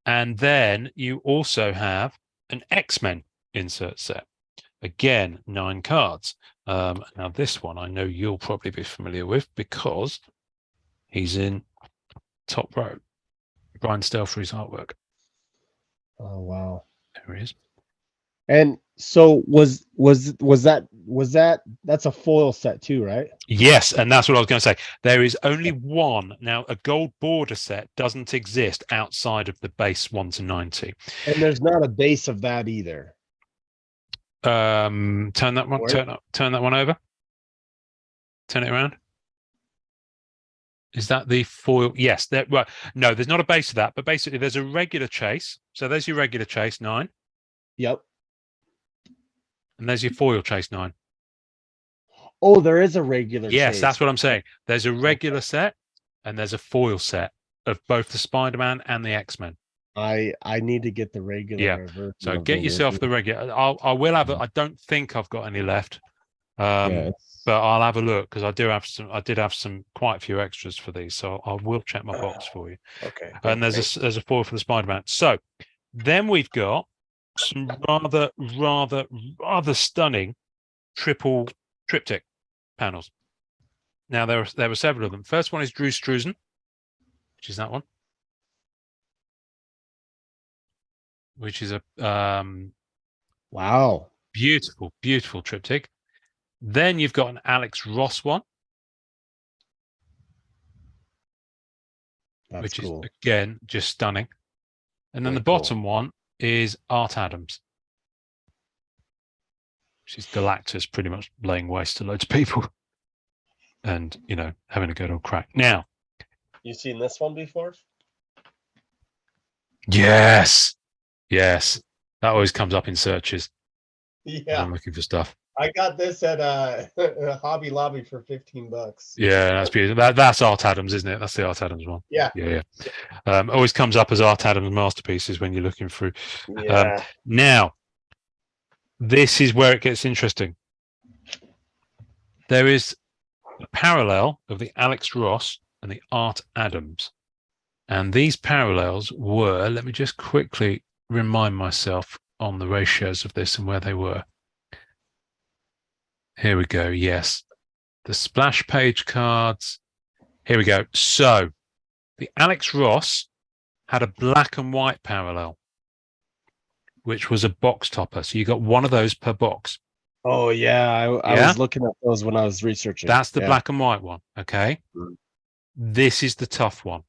And then you also have an X-Men insert set. Again, 9 cards. Now this one I know you'll probably be familiar with because he's in top row. Brian Stelfree's artwork. Oh wow! There he is. And so was that's a foil set too, right? Yes, and that's what I was going to say. There is only one. Now, a gold border set doesn't exist outside of the base 1 to 90. And there's not a base of that either. Turn that one. Turn that one over. Turn it around. Is that the foil? Yes. Well, no, there's not a base of that, but basically there's a regular chase. So there's your regular chase 9, Yep. and there's your foil chase 9. Oh, there is a regular. Yes, chase. that's what I'm saying. There's a regular set, and there's a foil set of both the Spider-Man and the X-Men. I need to get the regular. Yeah. version So of get the yourself the regular. regular. I will have it. I don't think I've got any left. Yeah, it's- But I'll have a look because I did have some quite a few extras for these, so I will check my box for you. okay. And there's a foil for the Spider-Man. So then we've got some rather stunning triptych panels. Now there were several of them. First one is Drew Struzan, which is that one, which is a Wow. beautiful triptych. Then you've got an Alex Ross one, That's which cool. is again just stunning. And then Very the bottom one is Art Adams, which is Galactus pretty much laying waste to loads of people and, having a good old crack. Now, You seen this one before? yes, that always comes up in searches when Yeah. I'm looking for stuff. I got this at Hobby Lobby for $15. Yeah, that's beautiful. That's Art Adams, isn't it? That's the Art Adams one. Yeah. Yeah. Always comes up as Art Adams masterpieces when you're looking through. Yeah. Now, this is where it gets interesting. There is a parallel of the Alex Ross and the Art Adams. And these parallels were, let me just quickly remind myself on the ratios of this and where they were. Here we go. Yes. the splash page cards. Here we go. So the Alex Ross had a black and white parallel, which was a box topper. So you got one of those per box. Oh yeah, I Yeah? was looking at those when I was researching. That's the Yeah. black and white one. Okay. Mm. This is the tough one.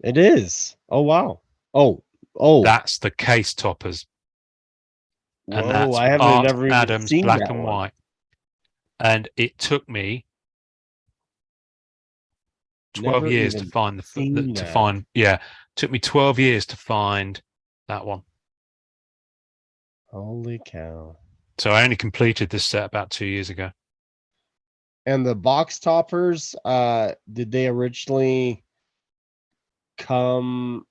It is. Oh wow. Oh. That's the case toppers. And Whoa, that's I haven't Art never even Adams seen black that and one. white. And it took me 12 Never years to even find seen to that. find. Yeah, it took me 12 years to find that one. Holy cow. So I only completed this set about 2 years ago. And the box toppers, did they originally come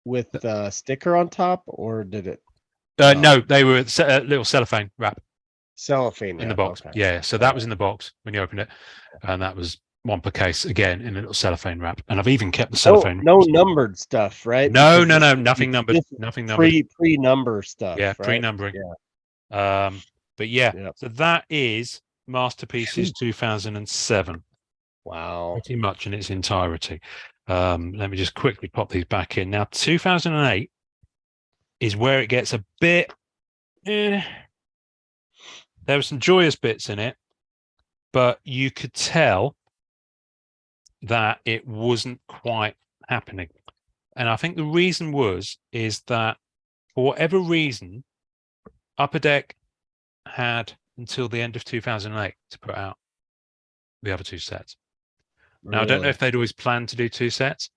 with the sticker on top, or did it No, they were a little cellophane wrap cellophane in the wrap? box. Okay. Yeah, so that was in the box when you opened it, and that was one per case again in a little cellophane wrap. And I've even kept the cellophane. No numbered stuff, right? No, Because this nothing numbered. this is Nothing numbered. pre-number stuff. Yeah, right? pre-numbering. Yeah. But yeah, Yep. so that is Masterpieces 2007, Wow. pretty much in its entirety. Let me just quickly pop these back in. Now, 2008 is where it gets a bit. There were some joyous bits in it, but you could tell that it wasn't quite happening. And I think the reason is that for whatever reason, Upper Deck had until the end of 2008 to put out the other two sets. Now, I don't know if they'd always planned to do two sets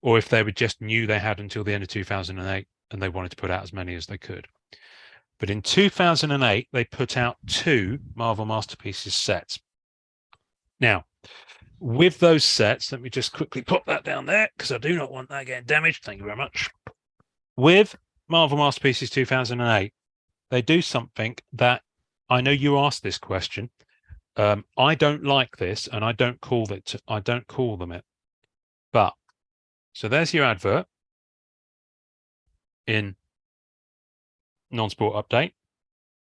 or if they would just knew they had until the end of 2008 and they wanted to put out as many as they could. But in 2008, they put out 2 Marvel Masterpieces sets. Now, with those sets, let me just quickly pop that down there because I do not want that getting damaged. Thank you very much. With Marvel Masterpieces 2008, they do something that I know you asked this question. I don't like this, and I don't call them it. But so there's your advert in non-sport update.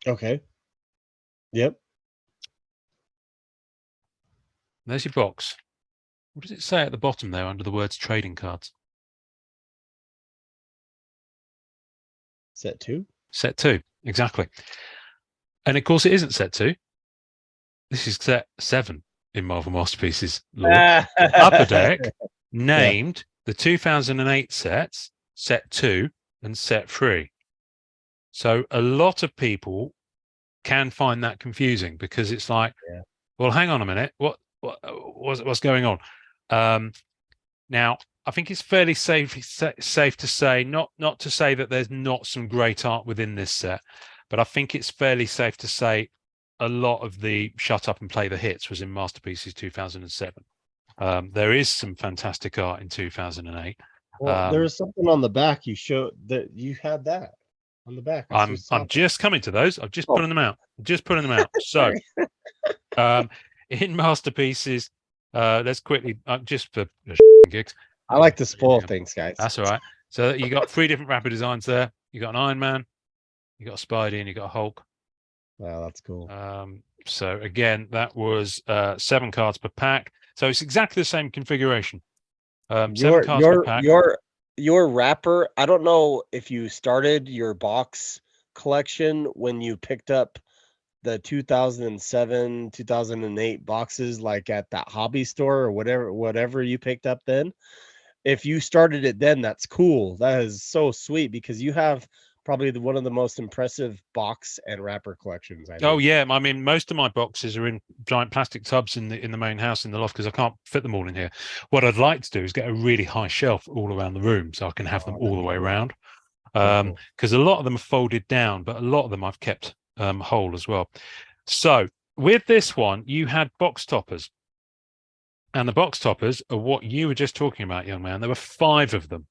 Okay. Yep. There's your box. What does it say at the bottom there under the words trading cards? Set 2. Set 2, exactly. And of course, it isn't set 2. This is set 7 in Marvel Masterpieces lore. Upper Deck named the 2008 sets set 2 and set 3. So a lot of people can find that confusing because it's like, well, hang on a minute, what's going on? Now, I think it's fairly safe to say, not to say that there's not some great art within this set, but I think it's fairly safe to say a lot of the shut up and play the hits was in Masterpieces 2007. There is some fantastic art in 2008. Well, there was something on the back you showed that you had that on the back. I'm just coming to those. I've just putting them out. So, in Masterpieces, let's quickly just for gigs. I like to spoil things, guys. That's all right. So you got 3 different wrapper designs there. You got an Iron Man, you got a Spidey, and you got a Hulk. Wow, that's cool. So again, that was 7 cards per pack. So it's exactly the same configuration. 7 cards per pack. Your wrapper. I don't know if you started your box collection when you picked up the 2007, 2008 boxes, like at that hobby store or whatever you picked up then. If you started it then, that's cool. That is so sweet because you have probably one of the most impressive box and wrapper collections. Oh yeah, I mean most of my boxes are in giant plastic tubs in the main house in the loft because I can't fit them all in here. What I'd like to do is get a really high shelf all around the room so I can have them all the way around. Because a lot of them are folded down, but a lot of them I've kept whole as well. So with this one, you had box toppers, and the box toppers are what you were just talking about, young man. There were 5 of them,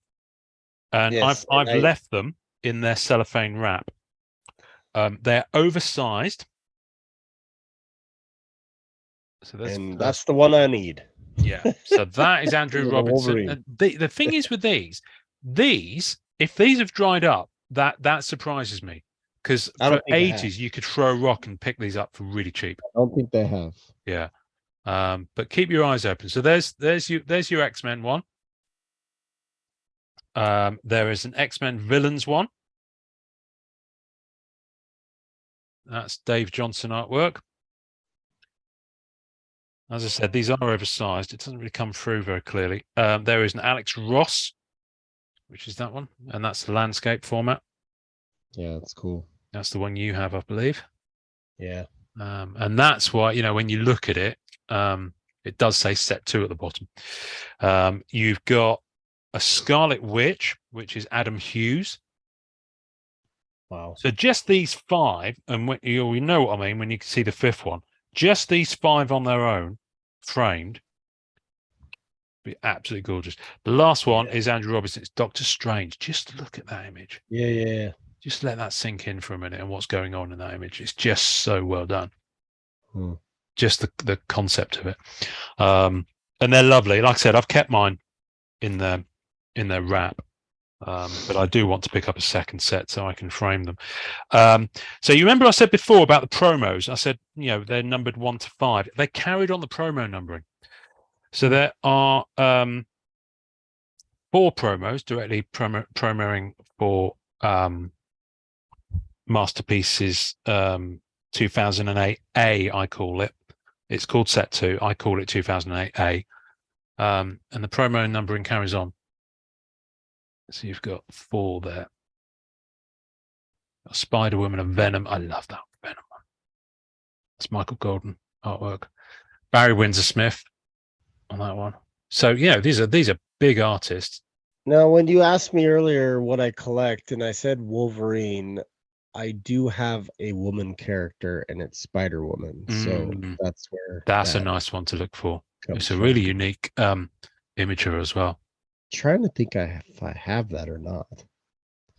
and Yes, I've left them in their cellophane wrap. They're oversized. So that's the one I need. Yeah. So that is Andrew Robinson. The thing is with these, if these have dried up, that surprises me because for ages you could throw a rock and pick these up for really cheap. I don't think they have. Yeah. But keep your eyes open. So there's your X-Men one. There is an X-Men Villains one. That's Dave Johnson artwork. As I said, these are oversized. It doesn't really come through very clearly. There is an Alex Ross, which is that one, and that's the landscape format. Yeah, that's cool. That's the one you have, I believe. Yeah. And that's why, when you look at it, it does say set 2 at the bottom. You've got a Scarlet Witch, which is Adam Hughes. Wow. So just these 5, and you know what I mean when you see the 5th one. Just these 5 on their own, framed, be absolutely gorgeous. The last one is Andrew Robinson. It's Doctor Strange. Just look at that image. Yeah. Just let that sink in for a minute and what's going on in that image. It's just so well done. Just the concept of it. And they're lovely. Like I said, I've kept mine in their wrap. But I do want to pick up a second set so I can frame them. So you remember I said before about the promos. I said, they're numbered 1 to 5. They carried on the promo numbering. So there are 4 promos directly promoing for Masterpieces 2008A, I call it. It's called Set 2. I call it 2008A. And the promo numbering carries on. So you've got 4 there. Spider-Woman and Venom. I love that Venom one. That's Michael Golden artwork. Barry Windsor-Smith on that one. So these are big artists. Now, when you asked me earlier what I collect, and I said Wolverine, I do have a woman character, and it's Spider-Woman. So that's where that's a nice one to look for. It's a from. really unique imager as well. Trying to think if I have that or not.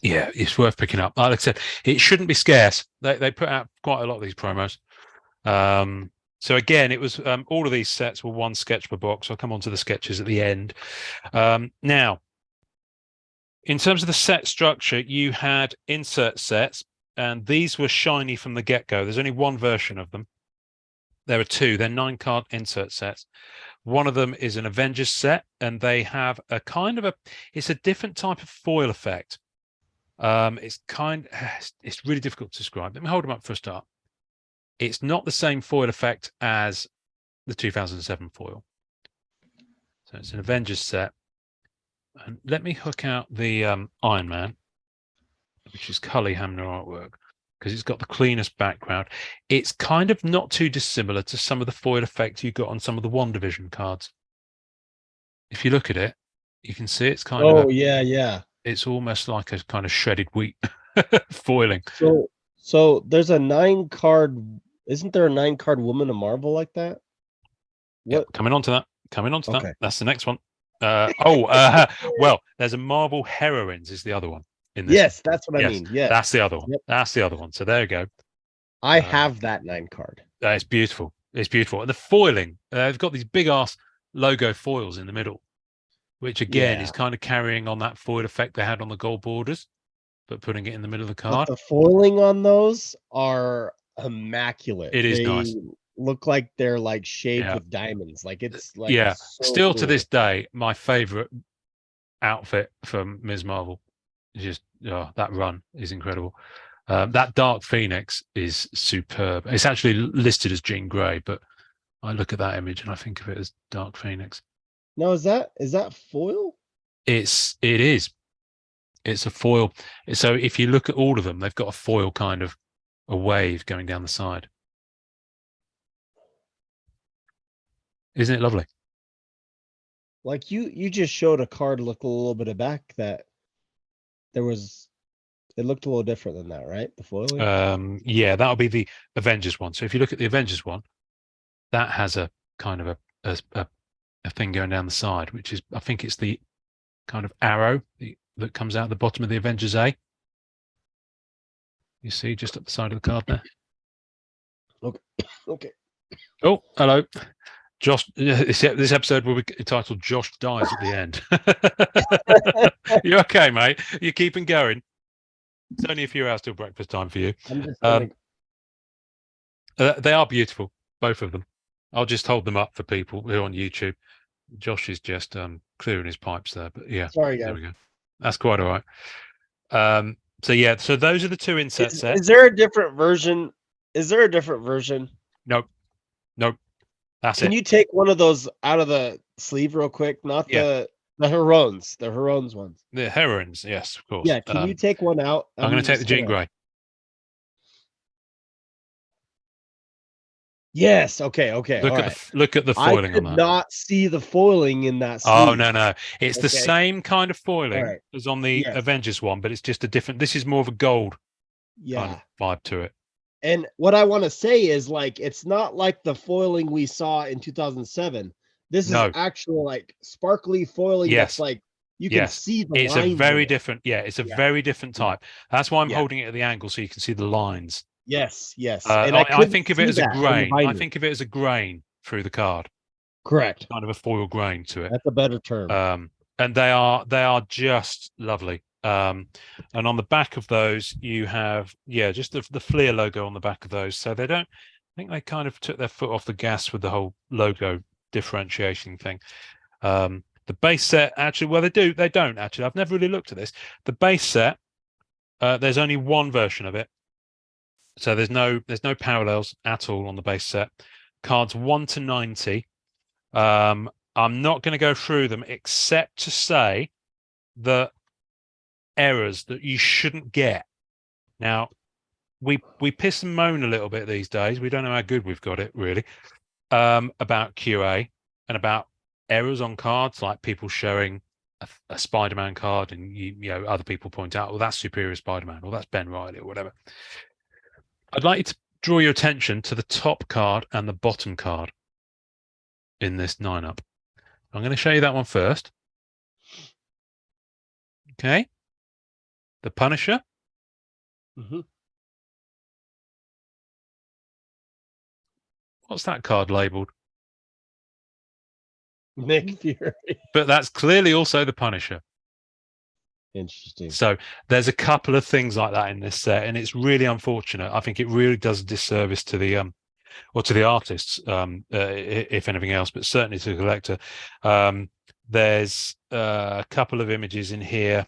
Yeah, it's worth picking up. Like I said, it shouldn't be scarce. They put out quite a lot of these promos. So again, it was all of these sets were 1 sketch per box. I'll come on to the sketches at the end. Now, in terms of the set structure, you had insert sets, and these were shiny from the get-go. There's only 1 version of them. There are 2. They're 9-card insert sets. One of them is an Avengers set, and they have a kind of it's a different type of foil effect. It's really difficult to describe. Let me hold them up for a start. It's not the same foil effect as the 2007 foil. So it's an Avengers set. And let me hook out the Iron Man, which is Cully Hamner artwork, because it's got the cleanest background. It's kind of not too dissimilar to some of the foil effects you got on some of the WandaVision cards. If you look at it, you can see it's kind of yeah. It's almost like a kind of shredded wheat foiling. So there's a 9-card. Isn't there a 9-card woman in Marvel like that? What? Yep, coming on to that. Okay. That's the next one. Well, there's a Marvel Heroines is the other one. In this. Yes, that's what I mean. Yeah, that's the other one. Yep. That's the other one. So there you go. I have that 9-card. It's beautiful. It's beautiful. And the foiling, they've got these big ass logo foils in the middle, which again is kind of carrying on that foil effect they had on the gold borders, but putting it in the middle of the card. But the foiling on those are immaculate. It is nice. Look like they're like shaved with diamonds. Like it's like so still cool. To this day, my favorite outfit from Ms. Marvel. Just that run is incredible. That Dark Phoenix is superb. It's actually listed as Jean Grey, but I look at that image and I think of it as Dark Phoenix. No, is that foil? It is. It's a foil. So if you look at all of them, they've got a foil kind of a wave going down the side. Isn't it lovely? Like you just showed a card look a little bit back that it looked a little different than that, right? The foiling. Yeah, that'll be the Avengers one. So if you look at the Avengers one, that has a kind of a thing going down the side, which is, I think it's the kind of arrow that comes out the bottom of the Avengers A. You see, just at the side of the card there. Okay. Oh, hello. Josh, this episode will be titled "Josh Dies at the End." You okay, mate? You're keeping going. It's only a few hours till breakfast time for you. I'm just they are beautiful, both of them. I'll just hold them up for people who are on YouTube. Josh is just clearing his pipes there, but yeah, Sorry, there guys. we go. That's quite all right. So yeah, so those are the two inset sets. Is there a different version? Is there a different version? Nope. That's Can it. you take one of those out of the sleeve real quick? Not Yeah. the Herones ones. The heroines, yes, of course. Yeah, can you take one out? I'm going to take the just Jean gonna- Grey. Yes. Okay. Look at the I foiling could on that. not see the foiling in that sleeve. Oh no, it's the Okay. same kind of foiling Alright. as on the Yes. Avengers one, but it's just a different. This is more of a gold Yeah. kind of vibe to it. And what I want to say is like it's not like the foiling we saw in 2007. This No. is actual like sparkly foiling Yes. that's like you can Yes. see the It's a lines. very in it. different. Yeah, it's a Yeah. very different type. That's why I'm Yeah. holding it at the angle so you can see the lines. Yes. And I couldn't think of it see as a that on the grain. I binder. think of it as a grain through the card, Correct. kind of a foil grain to it. That's a better term. And they are just lovely. And on the back of those, you have just the Fleer logo on the back of those. So they don't. I think they kind of took their foot off the gas with the whole logo differentiation thing. The base set actually, well, they don't actually. I've never really looked at this. The base set, there's only one version of it, so there's no parallels at all on the base set. Cards 1 to 90. I'm not going to go through them except to say the errors that you shouldn't get. Now, we piss and moan a little bit these days. We don't know how good we've got it really about QA and about errors on cards, like people showing a Spider-Man card and you know other people point out, well, that's Superior Spider-Man or that's Ben Riley or whatever. I'd like you to draw your attention to the top card and the bottom card in this 9-up. I'm going to show you that one first. Okay. The Punisher. Mhm. What's that card labeled? Nick Fury. But that's clearly also the Punisher. Interesting. So there's a couple of things like that in this set, and it's really unfortunate. I think it really does a disservice to the or to the artists, if anything else, but certainly to the collector. There's a couple of images in here.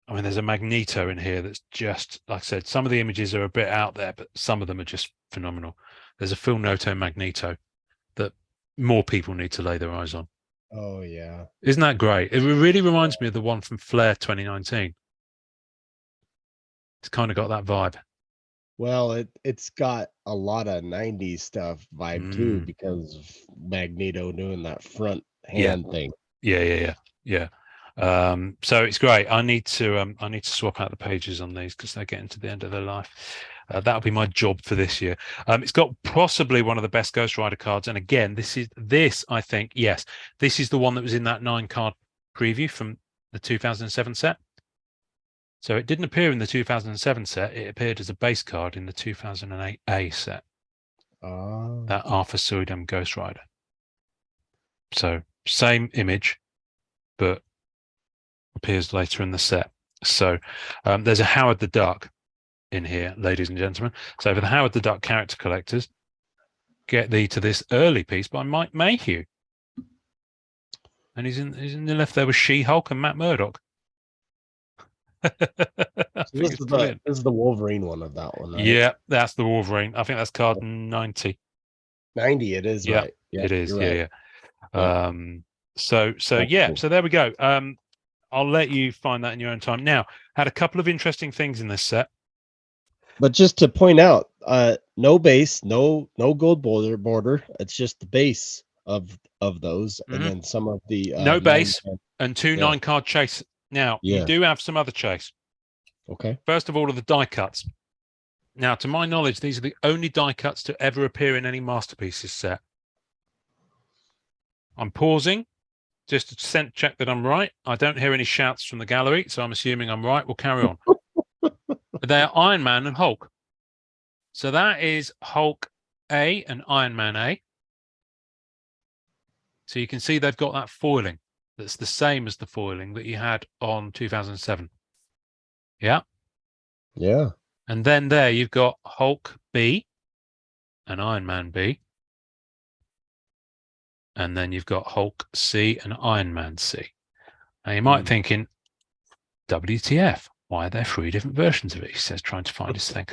I mean, there's a Magneto in here that's just, like I said, some of the images are a bit out there, but some of them are just phenomenal. There's a Phil Noto Magneto that more people need to lay their eyes on. Oh yeah. Isn't that great? It really reminds me of the one from Flair 2019. It's kind of got that vibe. Well, it's got a lot of 90s stuff vibe too because of Magneto doing that front hand thing. Yeah. So it's great. I need to swap out the pages on these because they're getting to the end of their life. That'll be my job for this year. It's got possibly one of the best Ghost Rider cards, and again, this I think, yes, this is the one that was in that 9-card preview from the 2007 set. So it didn't appear in the 2007 set. It appeared as a base card in the 2008 A set. That Arthur Suidam Ghost Rider. So same image, but appears later in the set. So there's a Howard the Duck in here, ladies and gentlemen. So for the Howard the Duck character collectors, get thee to this early piece by Mike Mayhew. And he's in the left there with She-Hulk and Matt Murdock. This is the Wolverine one of that one, right? Yeah, that's the Wolverine. I think that's card 90. 90 it is, right? Yeah, it is. Right. Yeah. So Cool. so there we go. I'll let you find that in your own time. Now, had a couple of interesting things in this set. But just to point out, no base, no gold border. It's just the base of those, and then some of the no base and 2 9-card chase. Now you do have some other chase. Okay. First of all, are the die cuts. Now, to my knowledge, these are the only die cuts to ever appear in any Masterpieces set. I'm pausing just to sense check that I'm right. I don't hear any shouts from the gallery, so I'm assuming I'm right. We'll carry on. They're Iron Man and Hulk. So that is Hulk A and Iron Man A. So you can see they've got that foiling that's the same as the foiling that you had on 2007. Yeah. Yeah. And then there you've got Hulk B and Iron Man B. and then you've got Hulk C and Iron Man C. Now you might thinking, WTF? Why are there 3 different versions of it? He says, trying to find his thing.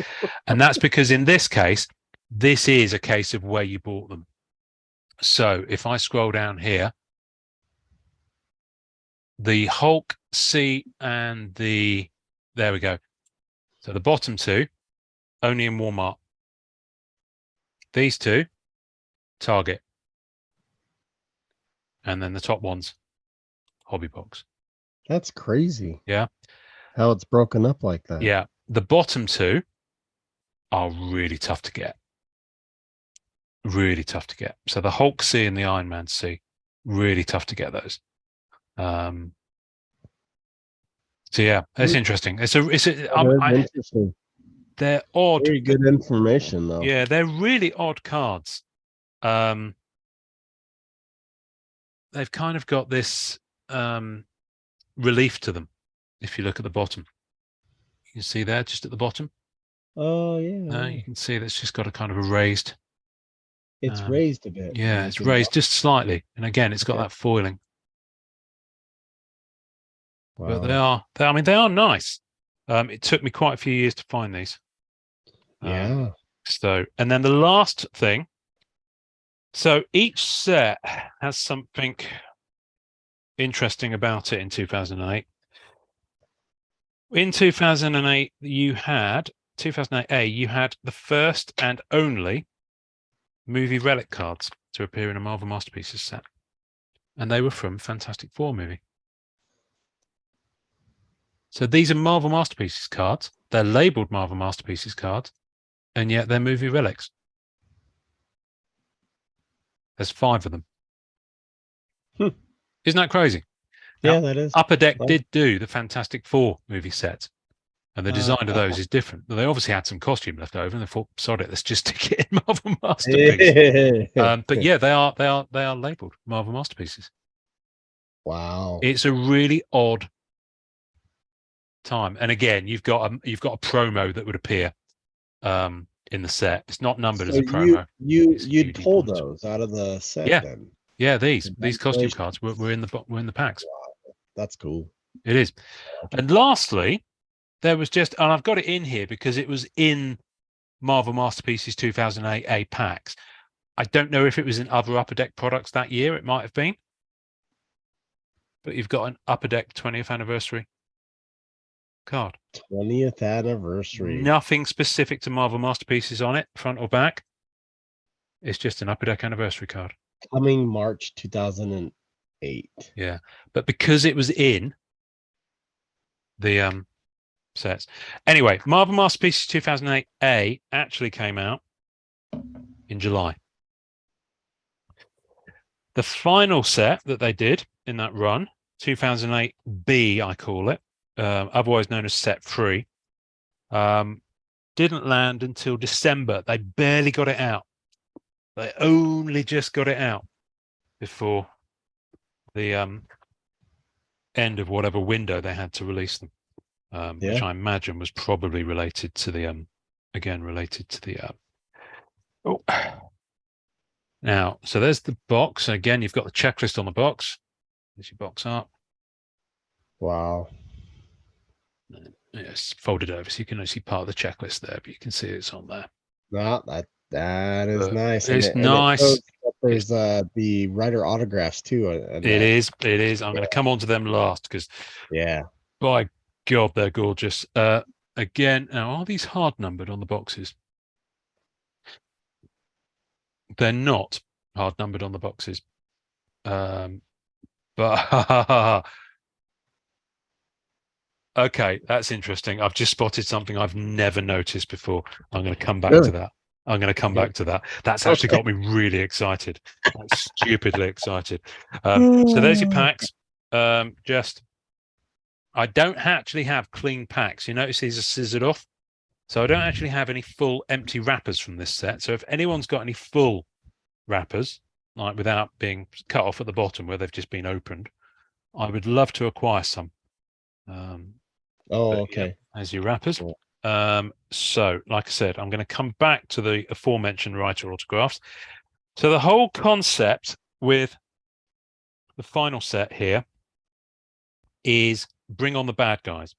And that's because in this case, this is a case of where you bought them. So if I scroll down here, the Hulk C and there we go. So the bottom 2, only in Walmart. These 2, Target. And then the top ones, Hobby Box. That's crazy. Yeah. How it's broken up like that. Yeah. The bottom 2 are really tough to get. Really tough to get. So the Hulk C and the Iron Man C, really tough to get those. So yeah, it's interesting. Interesting. They're odd. Very good information, though. Yeah, they're really odd cards. They've kind of got this relief to them. If you look at the bottom, you can see there, just at the bottom. Oh yeah. You can see that's just got a kind of a raised. It's raised a bit. Yeah, it's raised just slightly, and again, it's got that foiling. Wow. But they are nice. It took me quite a few years to find these. Yeah. So, and then the last thing. So each set has something interesting about it in 2008. In 2008, you had 2008A. You had the first and only movie relic cards to appear in a Marvel Masterpieces set, and they were from Fantastic Four movie. So these are Marvel Masterpieces cards. They're labeled Marvel Masterpieces cards, and yet they're movie relics. There's 5 of them. Isn't that crazy? Yeah, Now, that is. Upper Deck did do the Fantastic Four movie set, and the design of those is different. They obviously had some costume left over, and they thought, "Sod it, let's just stick it in Marvel Masterpieces." But yeah, they are labeled Marvel Masterpieces. Wow. It's a really odd time, and again, you've got a promo that would appear in the set. It's not numbered as a promo. You'd pull those out of the set then. Yeah, these costume cards were in the packs. Wow. That's cool. It is. And lastly, there was just, and I've got it in here because it was in Marvel Masterpieces 2008 packs. I don't know if it was in other Upper Deck products that year. It might have been. But you've got an Upper Deck 20th anniversary card. 20th anniversary. Nothing specific to Marvel Masterpieces on it, front or back. It's just an Upper Deck anniversary card. Coming March 2008. Yeah. But because it was in the sets. Anyway, Marvel Masterpieces 2008A actually came out in July. The final set that they did in that run, 2008B, I call it, otherwise known as Set 3, didn't land until December. They barely got it out. They only just got it out before the end of whatever window they had to release them, which I imagine was probably related to the Now, so there's the box. Again, you've got the checklist on the box. There's your box art. Wow. It's folded over, so you can only see part of the checklist there, but you can see it's on there. No, that is nice. It's nice. There's the writer autographs too. It is. I'm going to come on to them last because, by God, they're gorgeous. Again, now are these hard numbered on the boxes? They're not hard numbered on the boxes, but okay, that's interesting. I've just spotted something I've never noticed before. I'm going to come back to that. That's actually got me really excited, like stupidly excited. So there's your packs. I don't actually have clean packs. You notice these are scissored off. So I don't actually have any full empty wrappers from this set. So if anyone's got any full wrappers, like without being cut off at the bottom where they've just been opened, I would love to acquire some. Okay. As your wrappers. Cool. So, like I said, I'm going to come back to the aforementioned writer autographs. So the whole concept with the final set here is Bring on the Bad Guys.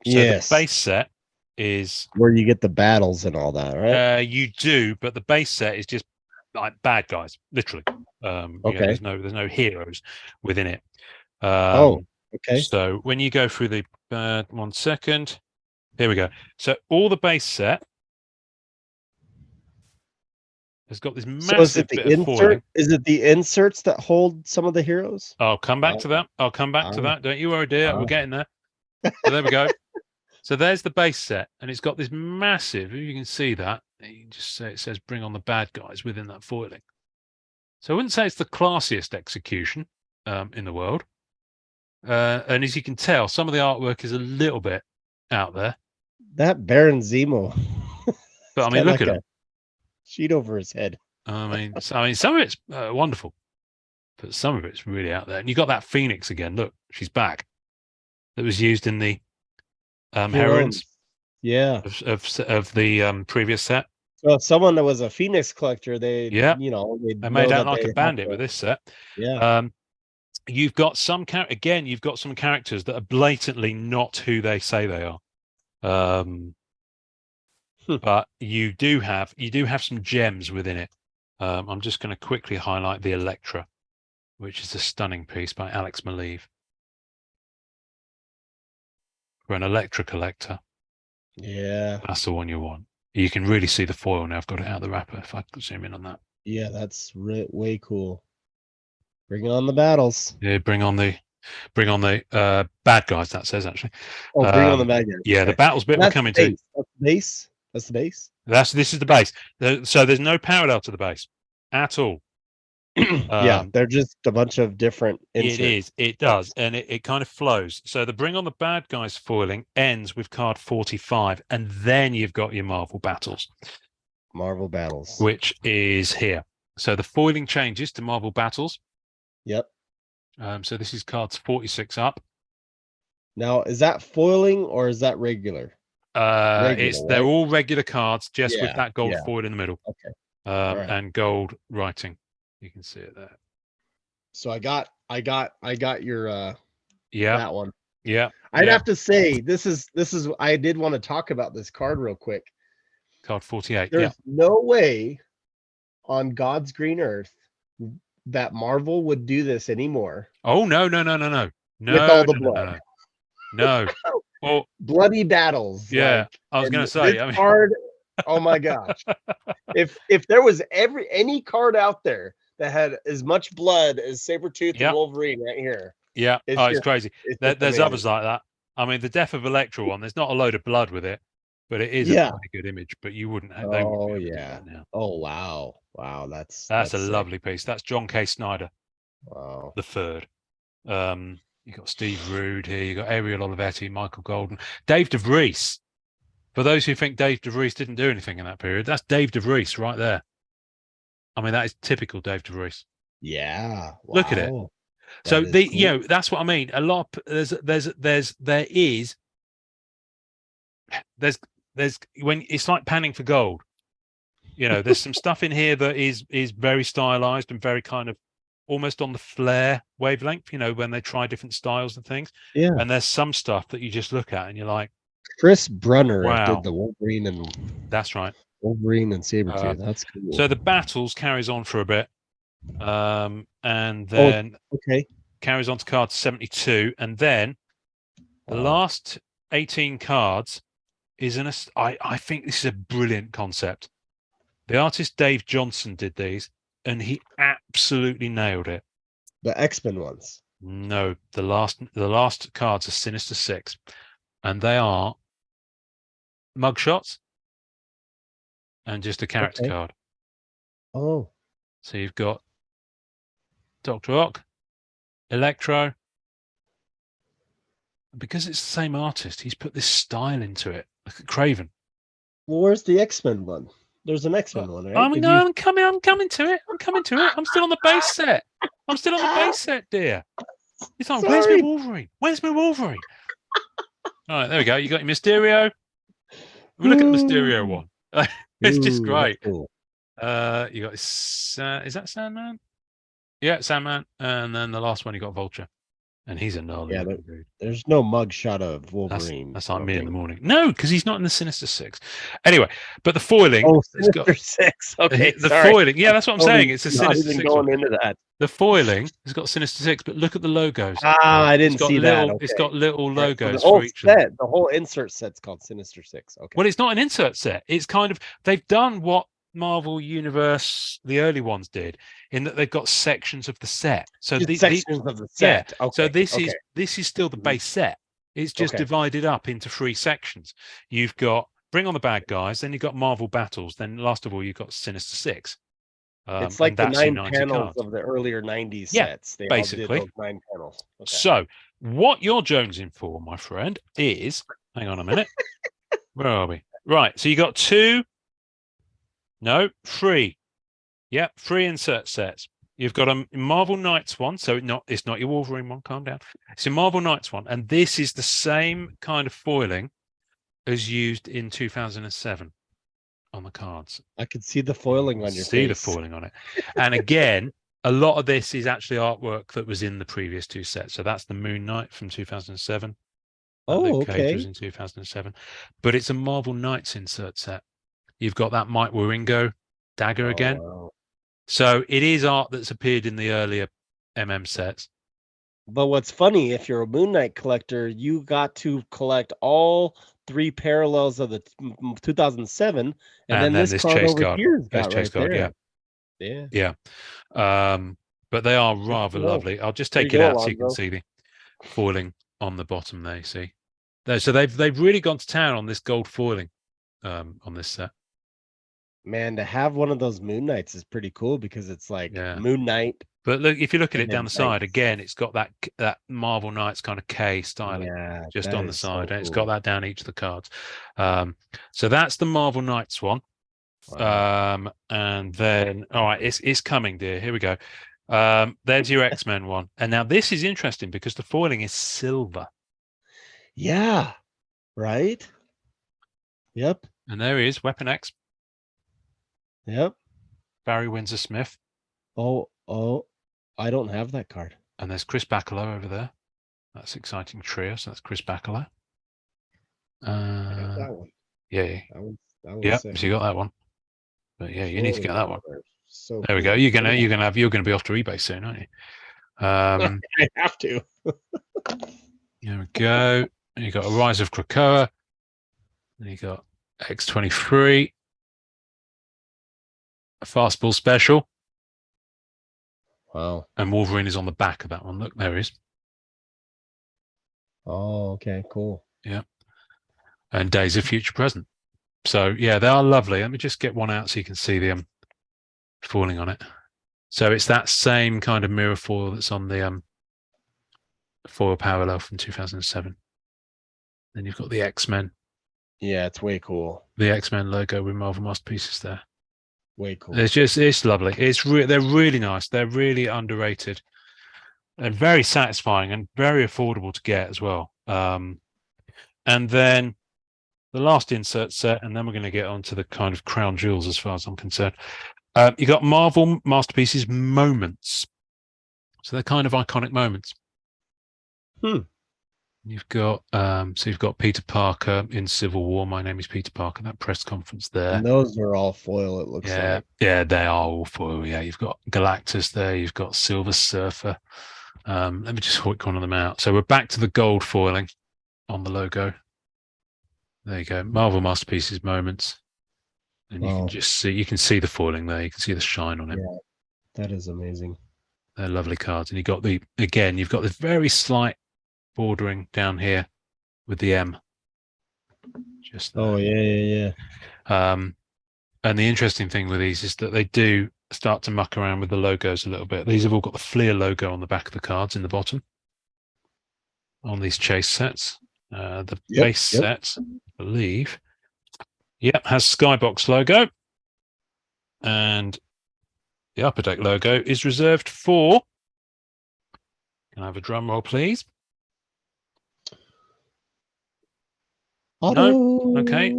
So Yes. the base set is Where you get the battles and all that, right? you do, but the base set is just like bad guys, literally. Okay. There's no heroes within it. Okay. So when you go through the 1 second, here we go. So all the base set has got this So is massive it the bit of foiling. insert? Is it the inserts that hold some of the heroes? I'll come back to that. I'll come back to that. Don't you worry, dear. We're getting there. So there we go. So there's the base set, and it's got this massive. If you can see that, you can just say it says "Bring on the Bad Guys" within that foiling. So I wouldn't say it's the classiest execution in the world. And as you can tell, some of the artwork is a little bit out there. That Baron Zemo. But I mean, look at him. Sheet over his head. I mean, some of it's wonderful, but some of it's really out there. And you got that Phoenix again. Look, she's back. That was used in the heroines, yeah, of the previous set. So if someone that was a Phoenix collector, they made out like a bandit with this set. Yeah. You've got some you've got some characters that are blatantly not who they say they are. But you do have some gems within it. I'm just going to quickly highlight the Elektra, which is a stunning piece by Alex Maleev. For an Elektra collector, Yeah, that's the one you want. You can really see the foil now. I've got it out of the wrapper. If I could zoom in on that. Yeah, that's way cool. Bring on the battles. Yeah, bring on the bad guys. That says actually. Oh, bring on the bad guys. Yeah, the battles bit we're coming to. That's the base. That's the base. This is the base. So there's no parallel to the base at all. Yeah, they're just a bunch of different inserts. It does, and it kind of flows. So the Bring on the Bad Guys foiling ends with card 45, and then you've got your Marvel Battles. Marvel Battles. Which is here. So the foiling changes to Marvel Battles. Yep. So this is cards 46 up. Now, is that foiling or is that regular? They're all regular cards, just with that gold foil in the middle. Okay. Right. And gold writing. You can see it there. So I got your that one. Yeah. I'd have to say this is I did want to talk about this card real quick. Card 48. There's no way on God's green earth that Marvel would do this anymore. Oh no. With all the blood. No. Well, bloody battles. Yeah. I was gonna say card. Oh my gosh. If there was any card out there that had as much blood as Sabretooth and Wolverine right here. Yeah. It's crazy. There's others like that. I mean, the Death of Elektra one, there's not a load of blood with it, but it is a pretty good image. But you wouldn't have they wouldn't be able to do that now. Oh wow. Wow, that's a sick. lovely piece. That's John K. Snyder. Wow. The third. You got Steve Rude here, you got Ariel Olivetti, Michael Golden, Dave DeVries. For those who think Dave DeVries didn't do anything in that period, that's Dave DeVries right there. I mean, that is typical Dave DeVries. Yeah. Wow. Look at it. So cool. That's what I mean. A lot there's when it's like panning for gold. There's some stuff in here that is very stylized and very kind of almost on the Flair wavelength, when they try different styles and things. Yeah. And there's some stuff that you just look at and you're like, Chris Brunner did the Wolverine and that's right. Wolverine and Sabretooth. That's cool. So the battles carries on for a bit. And then carries on to card 72. And then the last 18 cards is I think this is a brilliant concept. The artist Dave Johnson did these, and he absolutely nailed it. The X-Men ones. No, the last cards are Sinister Six, and they are mugshots and just a character card. Oh. So you've got Dr. Ock, Electro. Because it's the same artist, he's put this style into it. Look at Craven. Well, where's the X-Men one? There's an X-Men one, right? I'm coming to it. I'm still on the base set. Dear. It's like, where's my Wolverine? All right, there we go. You got your Mysterio. Have a look at the Mysterio one. It's just great. Cool. You got is that Sandman? Yeah, Sandman, and then the last one you got Vulture, and he's a gnarly Yeah, looking dude. there's no mugshot of That's Wolverine. that's I like don't me in the think. morning. No, because he's not in the Sinister Six. Anyway, but the foiling, Oh, it's got Sinister Six. Okay, the sorry. foiling. Yeah, that's what I'm saying. It's a Not Sinister even Six one. going into that. The foiling has got Sinister Six, but look at the logos. Ah, I It's didn't got see little. that. It's Okay. got little All right, so logos the whole for each of them. set, the whole insert set's called Sinister Six. Okay. Well, it's not an insert set. It's kind of they've done what Marvel Universe, the early ones, did, in that they've got sections of the set. So Just the sections of the yeah. set. Okay. So this okay. is still the base set. It's just Okay. divided up into 3 sections. You've got Bring on the Bad Guys, then you've got Marvel Battles, then last of all you've got Sinister Six. It's like and the that's your 9 90 panels cards. of the earlier 90s Yeah, sets. They basically. all did those 9 panels. Okay. So what you're jonesing for, my friend, is hang on a minute. Where are we? Right. So you got 3. Yeah, 3 insert sets. You've got a Marvel Knights one, so it's not your Wolverine one. Calm down. It's a Marvel Knights one, and this is the same kind of foiling as used in 2007 on the cards. I could see the foiling on your See face. the foiling on it, and again, a lot of this is actually artwork that was in the previous 2 sets. So that's the Moon Knight from 2007. Oh, Luke Cage okay. was in 2007, but it's a Marvel Knights insert set. You've got that Mike Wieringo dagger again. Wow. So it is art that's appeared in the earlier sets. But what's funny, if you're a Moon Knight collector, you got to collect all 3 parallels of the 2007, and then this card chase over card. here's This got chase right card, there. Yeah. But they are rather go. lovely. I'll just There take you it go, out so you can Alonzo. see the foiling on the bottom there. You see, so they've really gone to town on this gold foiling on this set. Man, to have one of those Moon Knights is pretty cool because it's like Yeah. Moon Knight. But look, if you look at And it down then the side Knights. again, it's got that Marvel Knights kind of K styling Yeah, just that on the is side, so and it's cool. got that down each of the cards. So that's the Marvel Knights one. Wow. And then all right, it's coming, dear. Here we go. There's your X-Men one, and now this is interesting because the foiling is silver. Yeah. Right? Yep. And there he is, Weapon X, Yep. Barry Windsor Smith, Oh, I don't have that card. and there's Chris Bacalo over there. That's exciting trio. So that's Chris Bacalo. I got that one. Yeah. That was Yeah. sick. So you got that one. But yeah, you need to get that one. So There we go. cool. You're gonna be off to eBay soon, aren't you? I have to. There we go. And you got a Rise of Krakoa. And you got X-23. A Fastball Special. Wow. And Wolverine is on the back of that one. Look, there he is. Oh, okay, cool. Yeah. And Days of Future Present. So yeah, they are lovely. Let me just get one out so you can see the foiling on it. So it's that same kind of mirror foil that's on the foil parallel from 2007. Then you've got the X-Men. Yeah, it's way cool. The X-Men logo with Marvel Masterpieces there. Way cool. It's lovely. They're really nice. They're really underrated and very satisfying and very affordable to get as well. And then the last insert set, and then we're going to get onto the kind of crown jewels as far as I'm concerned. You got Marvel Masterpieces moments. So they're kind of iconic moments. You've got you've got Peter Parker in Civil War. My name is Peter Parker. That press conference there. And those are all foil, it looks like. Yeah, they are all foil. Yeah, you've got Galactus there. You've got Silver Surfer. Let me just hook one of them out. So we're back to the gold foiling on the logo. There you go. Marvel Masterpieces moments. And you can just see the foiling there. You can see the shine on it. Yeah, that is amazing. They're lovely cards. And you've got the very slight bordering down here with the M. Just there. Yeah. And the interesting thing with these is that they do start to muck around with the logos a little bit. These have all got the Fleer logo on the back of the cards in the bottom on these chase sets. The base set, I believe, has Skybox logo, and the Upper Deck logo is reserved for. Can I have a drum roll, please? Auto. No. Okay,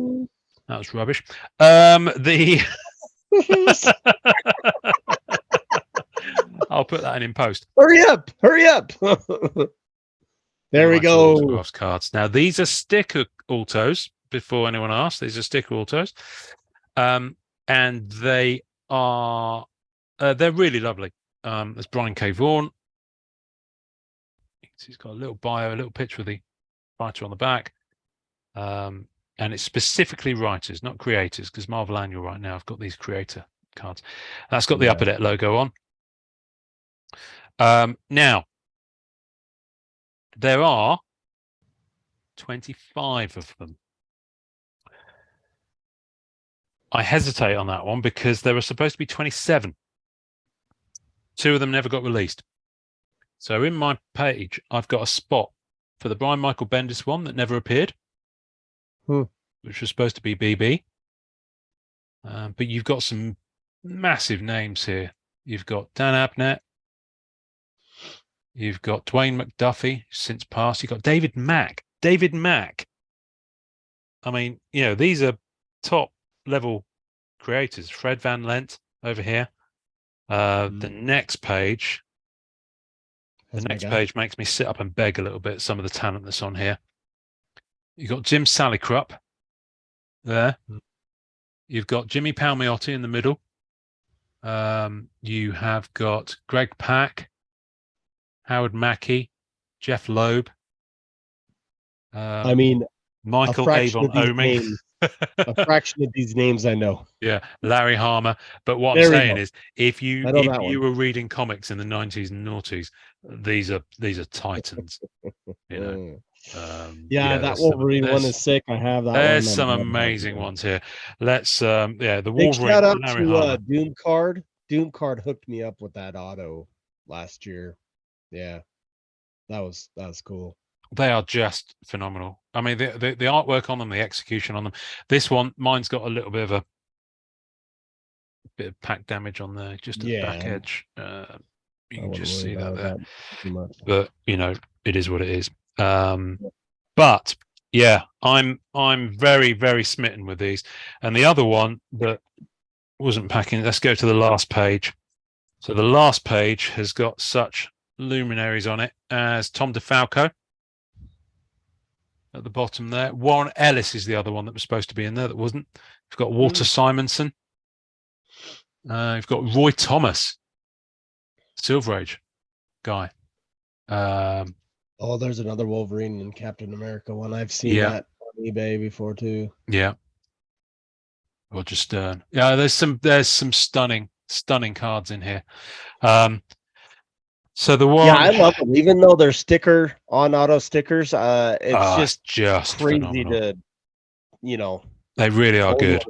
that was rubbish. The I'll put that in post. Hurry up! Hurry up! There we Right to go. autographs cards. Now these are sticker autos. Before anyone asks, these are sticker autos, and they are they're really lovely. There's Brian K. Vaughan. He's got a little bio, a little picture of the writer on the back, and it's specifically writers, not creators, because Marvel Annual right now I've got these creator cards. That's got the Upper Deck logo on. Now there are 25 of them. I hesitate on that one because there were supposed to be 27. 2 of them never got released. So in my page, I've got a spot for the Brian Michael Bendis one that never appeared, which was supposed to be BB. But you've got some massive names here. You've got Dan Abnett. You've got Dwayne McDuffie, since passed. You've got David Mack. David Mack. I mean, these are top level creators. Fred Van Lent over here. The next page. The next page makes me sit up and beg a little bit. Some of the talent that's on here. You've got Jim Salicrup there. You've got Jimmy Palmiotti in the middle. You have got Greg Pak, Howard Mackey, Jeff Loeb. Michael Avon Oming. A fraction of these names I know. Yeah, Larry Harmer. But what I'm saying is, if you were reading comics in the 90s and noughties, these are titans. That Wolverine one is sick. I have that. There's some amazing ones here. Let's the Wolverine. Shout out Larry to Harmer. Doom Card. Doom Card hooked me up with that auto last year. Yeah, that was cool. They are just phenomenal. I mean, the artwork on them, the execution on them. This one, mine's got a little bit of pack damage on there, just at the back edge. You can just see that there. But it is what it is. But yeah, I'm very, very smitten with these. And the other one that wasn't packing. Let's go to the last page. So the last page has got such luminaries on it as Tom DeFalco. At the bottom there. Warren Ellis is the other one that was supposed to be in there that wasn't. We've got Walter Simonson. We've got Roy Thomas, Silver Age guy. There's another Wolverine and Captain America one. I've seen that on eBay before too. Yeah. Roger Stern. Yeah, there's some stunning cards in here. So the one, I love them. Even though they're sticker on auto stickers, it's just crazy phenomenal. to, they really are good.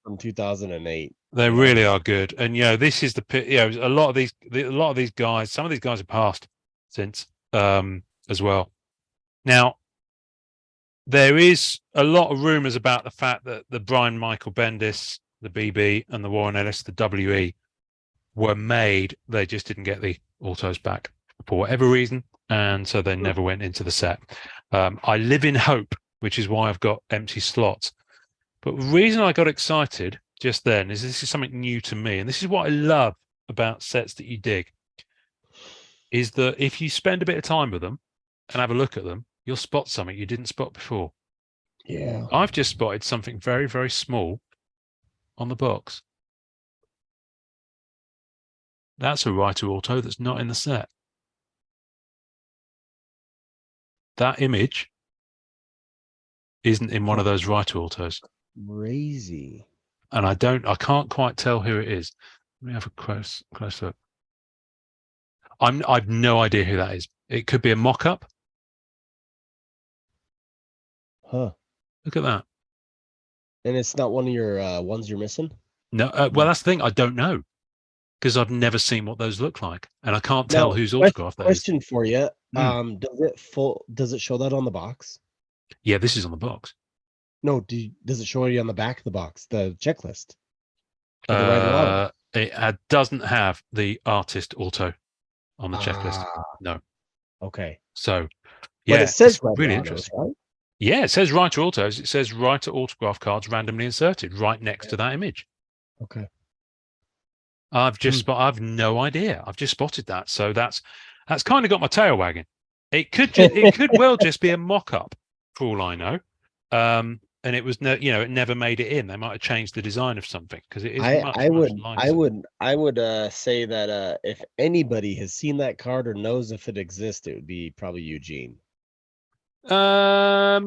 From 2008, they really are good. And this is a lot of these guys. Some of these guys have passed since as well. Now there is a lot of rumors about the fact that the Brian Michael Bendis, the BB, and the Warren Ellis, the WE, were made. They just didn't get the autos back for whatever reason, and so they never went into the set. I live in hope, which is why I've got empty slots. But the reason I got excited just then is this is something new to me, and this is what I love about sets that you dig, is that if you spend a bit of time with them and have a look at them, you'll spot something you didn't spot before. Yeah. I've just spotted something very, very small on the box. That's a writer auto that's not in the set. That image isn't in one of those writer autos. Crazy. And I can't quite tell who it is. Let me have a close look. I've no idea who that is. It could be a mock-up. Huh. Look at that. And it's not one of your ones you're missing? No. Well, that's the thing. I don't know. Because I've never seen what those look like, and I can't tell whose autograph that is. Question for you: Does it show that on the box? Yeah, this is on the box. No, does it show you on the back of the box the checklist? It doesn't have the artist auto on the checklist. No. Okay. So, yeah, but it says really interesting. Right? Yeah, it says writer autos. It says writer autograph cards randomly inserted right next to that image. Okay. I've no idea. I've just spotted that. So that's kind of got my tail wagging. It could well just be a mock-up for all I know. And it was it never made it in. They might have changed the design of something because it is much I would say that if anybody has seen that card or knows if it exists, it would be probably Eugene. I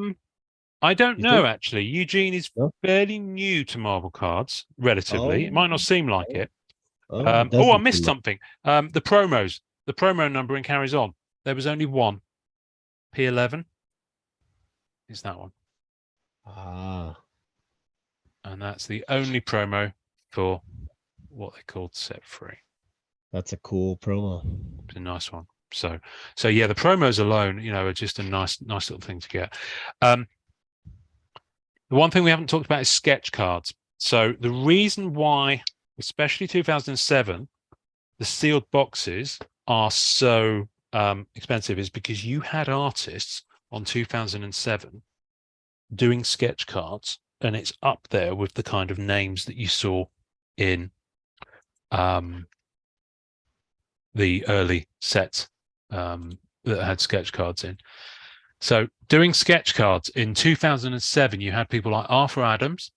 don't You know think? actually. Eugene is No? fairly new to Marvel cards, relatively. It might not seem like it. it I doesn't missed seem something. The promos. The promo numbering carries on. There was only one. P11 is that one. like- And that's the only promo for what they called Set Free. That's a cool promo. It's a nice one. So yeah, the promos alone, are just a nice little thing to get. The one thing we haven't talked about is sketch cards. So the reason why, especially 2007, the sealed boxes are so expensive is because you had artists on 2007 doing sketch cards, and it's up there with the kind of names that you saw in the early sets that had sketch cards in. So doing sketch cards in 2007, you had people like Arthur Adams,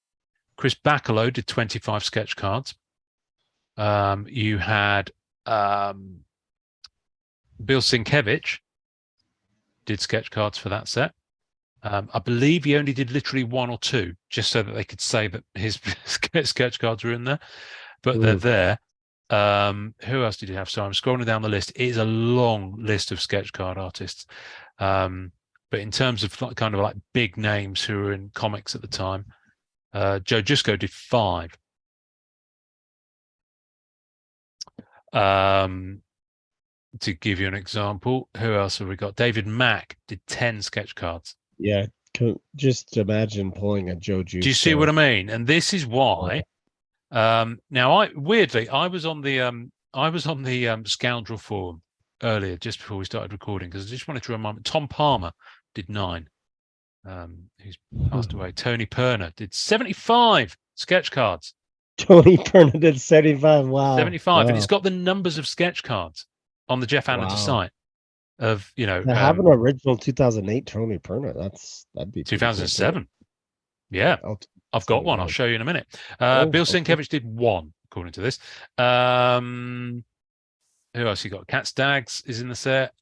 Chris Bacalo did 25 sketch cards. You had Bill Sienkiewicz did sketch cards for that set. I believe he only did literally one or two, just so that they could say that his sketch cards were in there, but they're there. Who else did you have? So I'm scrolling down the list. It is a long list of sketch card artists. But in terms of kind of like big names who were in comics at the time, Joe Jusko did 5. To give you an example, who else have we got? David Mack did 10 sketch cards. Yeah, just imagine pulling a Joe Juice. Do you see what I mean? And this is why. Now, I was on the Scoundrel forum earlier, just before we started recording, because I just wanted to remind. Tom Palmer did 9. Who's passed away. Tony Perner did 75 sketch cards. Tony Perner did 75. Wow. 75. Wow. And it's got the numbers of sketch cards on the Jeff Annager site of, to have an original 2008 Tony Perner. That'd be 2007. Cool. Yeah. I've got one. I'll show you in a minute. Bill Sienkiewicz did 1, according to this. Who else you got? Cat Staggs is in the set.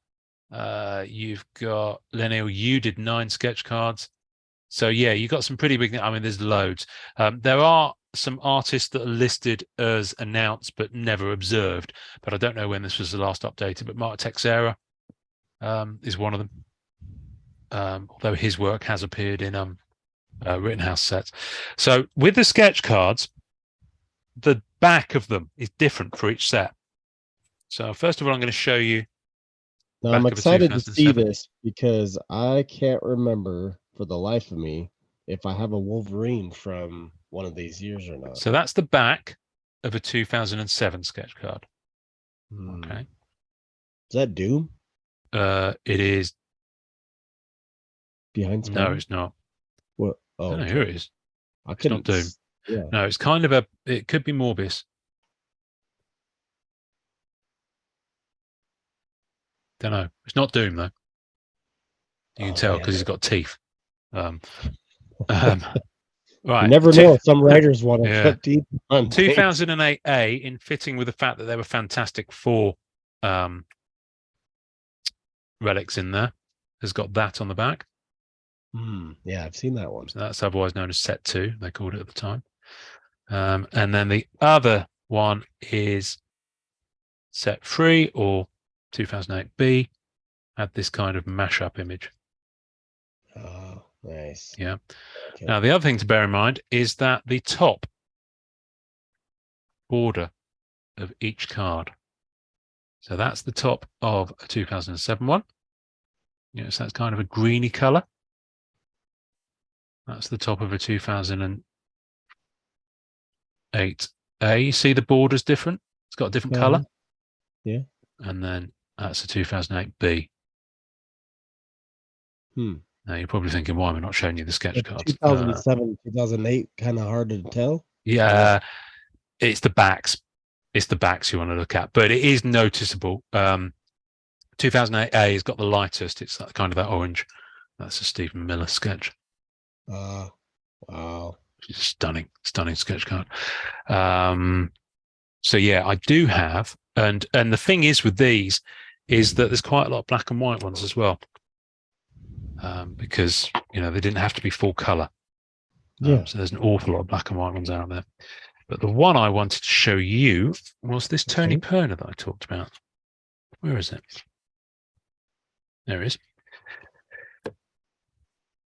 You've got Lenil Yu did 9 sketch cards. So yeah, you got some pretty big. I mean, there's loads. There are some artists that are listed as announced but never observed. But I don't know when this was the last updated. But Mark Texera is one of them. Although his work has appeared in Rittenhouse sets. So with the sketch cards, the back of them is different for each set. So first of all, I'm going to show you. Now, I'm excited to see this because I can't remember for the life of me if I have a Wolverine from one of these years or not. So that's the back of a 2007 sketch card. Okay. Is that Doom? It is. Behind Spider? No, it's not. What? Oh, I don't know who it is. It's not Doom. Yeah. No, it's kind of it could be Morbius. Don't know. It's not Doom though. You can tell because he's got teeth. Right. You never know. Some writers want to put teeth on 2008 A, in fitting with the fact that there were Fantastic Four relics in there, has got that on the back. Yeah, I've seen that one. So that's otherwise known as Set 2. They called it at the time. And then the other one is Set 3 or 2008B, had this kind of mashup image. Oh, nice. Yeah. Okay. Now, the other thing to bear in mind is that the top border of each card. So that's the top of a 2007 one. So that's kind of a greeny color. That's the top of a 2008A. You see the border's different? It's got a different color. Yeah. And then that's a 2008B. Now you're probably thinking, why am I not showing you the sketch cards? 2007, 2008, kind of hard to tell. Yeah, it's the backs. It's the backs you want to look at, but it is noticeable. 2008A has got the lightest. It's that kind of that orange. That's a Stephen Miller sketch. Wow. It's a stunning sketch card. So yeah, I do have, and the thing is with these is that there's quite a lot of black and white ones as well, because they didn't have to be full color. So there's an awful lot of black and white ones out there. But the one I wanted to show you was this Tony Perner that I talked about. Where is it? There it is.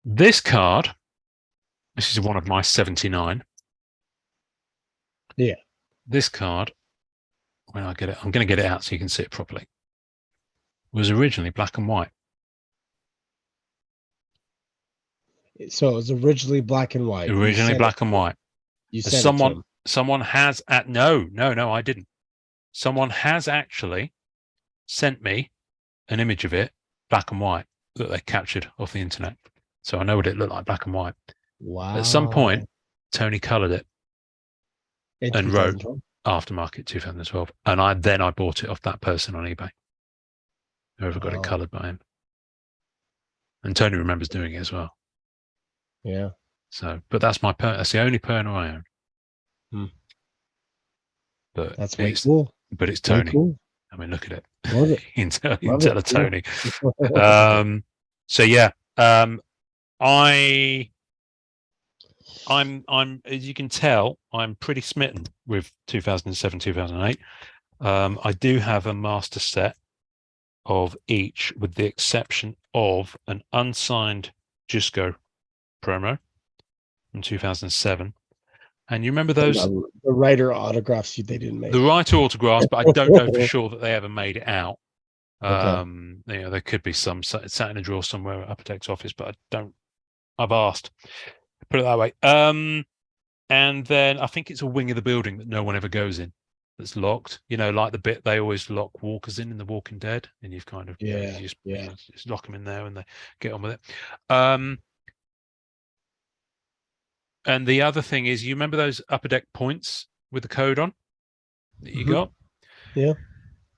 This card, this is one of my 79. Yeah. This card, when I get it, I'm going to get it out so you can see it properly, was originally black and white. So it was originally black and white. Originally black and white. You said someone has no, I didn't. Someone has actually sent me an image of it, black and white, that they captured off the internet. So I know what it looked like, black and white. Wow. At some point, Tony coloured it and wrote 2012? aftermarket 2012, and I bought it off that person on eBay. Whoever got it coloured by him, and Tony remembers doing it as well. Yeah. So, but that's that's the only Perner I own. But That's way cool. But it's Tony. Cool. I mean, look at it. Love it. Intel of Tony. So yeah, I'm as you can tell, I'm pretty smitten with 2007, 2008. I do have a master set of each, with the exception of an unsigned Jusco promo from 2007. And you remember those? The writer autographs they didn't make. The writer autographs, but I don't know for sure that they ever made it out. There could be some sat in a drawer somewhere at Upper Deck's office, but I've asked. Put it that way. And then I think it's a wing of the building that no one ever goes in, that's locked. Like the bit they always lock walkers in The Walking Dead, and you've kind of just lock them in there and they get on with it. And the other thing is, you remember those Upper Deck points with the code on that you got? Yeah.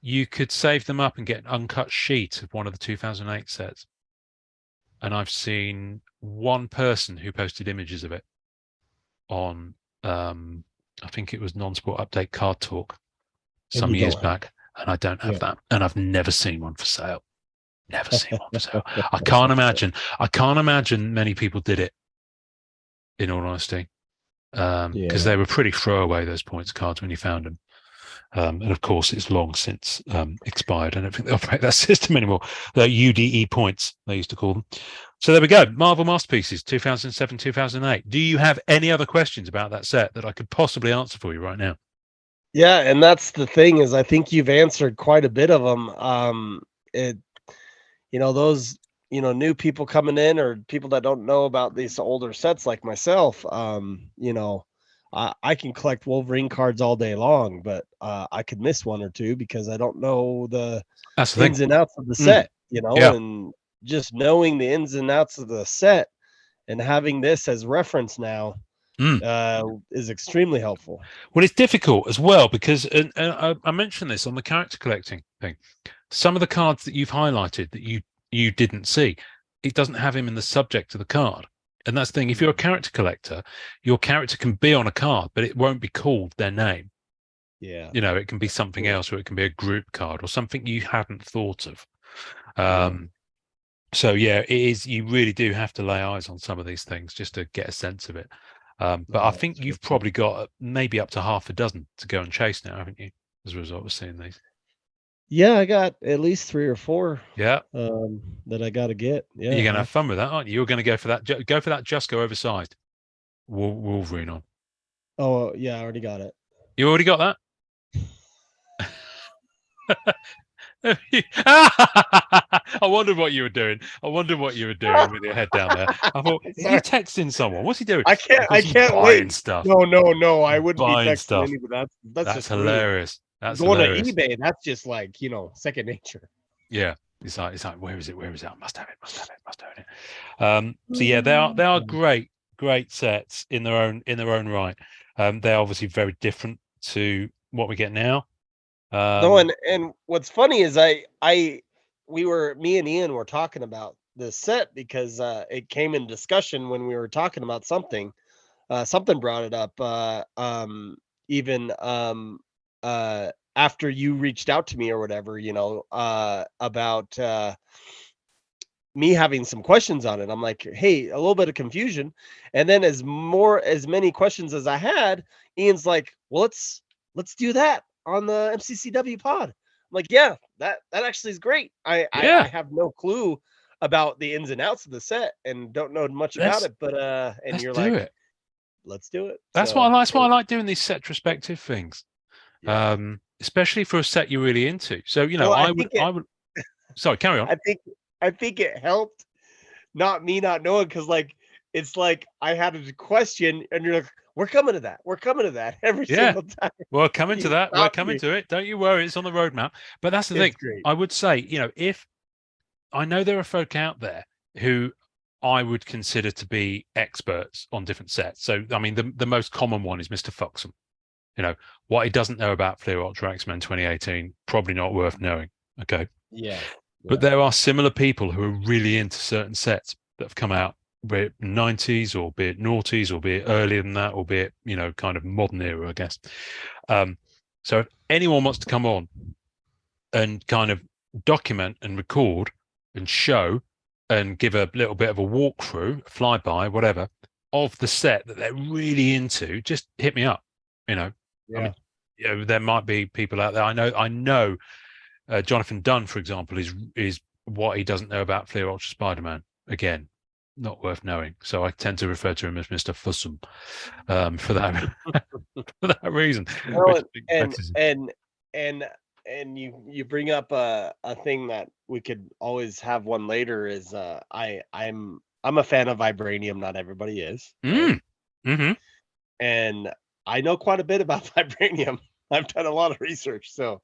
You could save them up and get an uncut sheet of one of the 2008 sets. And I've seen one person who posted images of it on, I think it was Non-Sport Update Card Talk some years back. And I don't have that. And I've never seen one for sale. Never seen one for sale. I can't imagine many people did it, in all honesty, because they were pretty throwaway, those points cards, when you found them. And of course, it's long since expired. I don't think they operate that system anymore. The UDE points, they used to call them. So there we go. Marvel Masterpieces, 2007, 2008. Do you have any other questions about that set that I could possibly answer for you right now? Yeah, and that's the thing, is I think you've answered quite a bit of them. Those new people coming in, or people that don't know about these older sets like myself, I can collect Wolverine cards all day long, but I could miss one or two because I don't know the ins and outs of the set, and just knowing the ins and outs of the set and having this as reference now is extremely helpful. Well, it's difficult as well because, and I mentioned this on the character collecting thing, some of the cards that you've highlighted that you didn't see, it doesn't have him in the subject of the card. And that's the thing. If you're a character collector, your character can be on a card, but it won't be called their name. Yeah. It can be something else, or it can be a group card or something you hadn't thought of. So yeah, it is. You really do have to lay eyes on some of these things just to get a sense of it. But I think you've probably got maybe up to half a dozen to go and chase now, haven't you? As a result of seeing these. Yeah, I got at least 3 or 4. Yeah. That I got to get. Yeah. You're going to have fun with that, aren't you? You're going to go for that. Go for that. Just go oversized. Wolverine on. Oh yeah, I already got it. You already got that? I wondered what you were doing. with your head down there. I thought, is he texting someone? What's he doing? I can't wait. Stuff. No, I wouldn't be texting stuff. anybody. That's just hilarious. That's going hilarious. to eBay. That's just like, second nature. Yeah. It's like, where is it? I must have it. So yeah, they are great sets in their own right. They're obviously very different to what we get now. No, and what's funny is me and Ian were talking about this set because it came in discussion when we were talking about something. Something brought it up. Even after you reached out to me or whatever, about me having some questions on it. I'm like, hey, a little bit of confusion. And then as many questions as I had, Ian's like, well, let's do that on the MCCW pod. I'm like, yeah, that actually is great. I have no clue about the ins and outs of the set and don't know much about it, but and you're like, it. Let's do it. That's why I like doing these Setrospective things. Yeah. Especially for a set you're really into. So, Well, I would sorry, carry on. I think it helped not knowing, because it's like I had a question and you're like, we're coming to that every single time. We're coming to that. We're coming me. to it. Don't you worry, it's on the roadmap. But that's the thing. Great. I would say, if I know there are folk out there who I would consider to be experts on different sets. So, I mean, the most common one is Mr. Foxham. What he doesn't know about Fleer Ultra X-Men 2018, probably not worth knowing. Okay. Yeah. But there are similar people who are really into certain sets that have come out, be it 90s or be it noughties or be it earlier than that, or be it, kind of modern era, I guess. So if anyone wants to come on and kind of document and record and show and give a little bit of a walkthrough, flyby, whatever, of the set that they're really into, just hit me up. Yeah. I mean, there might be people out there. I know. Jonathan Dunn, for example, is what he doesn't know about Fleer Ultra Spider-Man. Again, not worth knowing. So I tend to refer to him as Mr. Fussum for that for that reason. Well, and you bring up a thing that we could always have one later is I'm a fan of vibranium. Not everybody is. Right? Mm-hmm. And I know quite a bit about vibranium. I've done a lot of research, so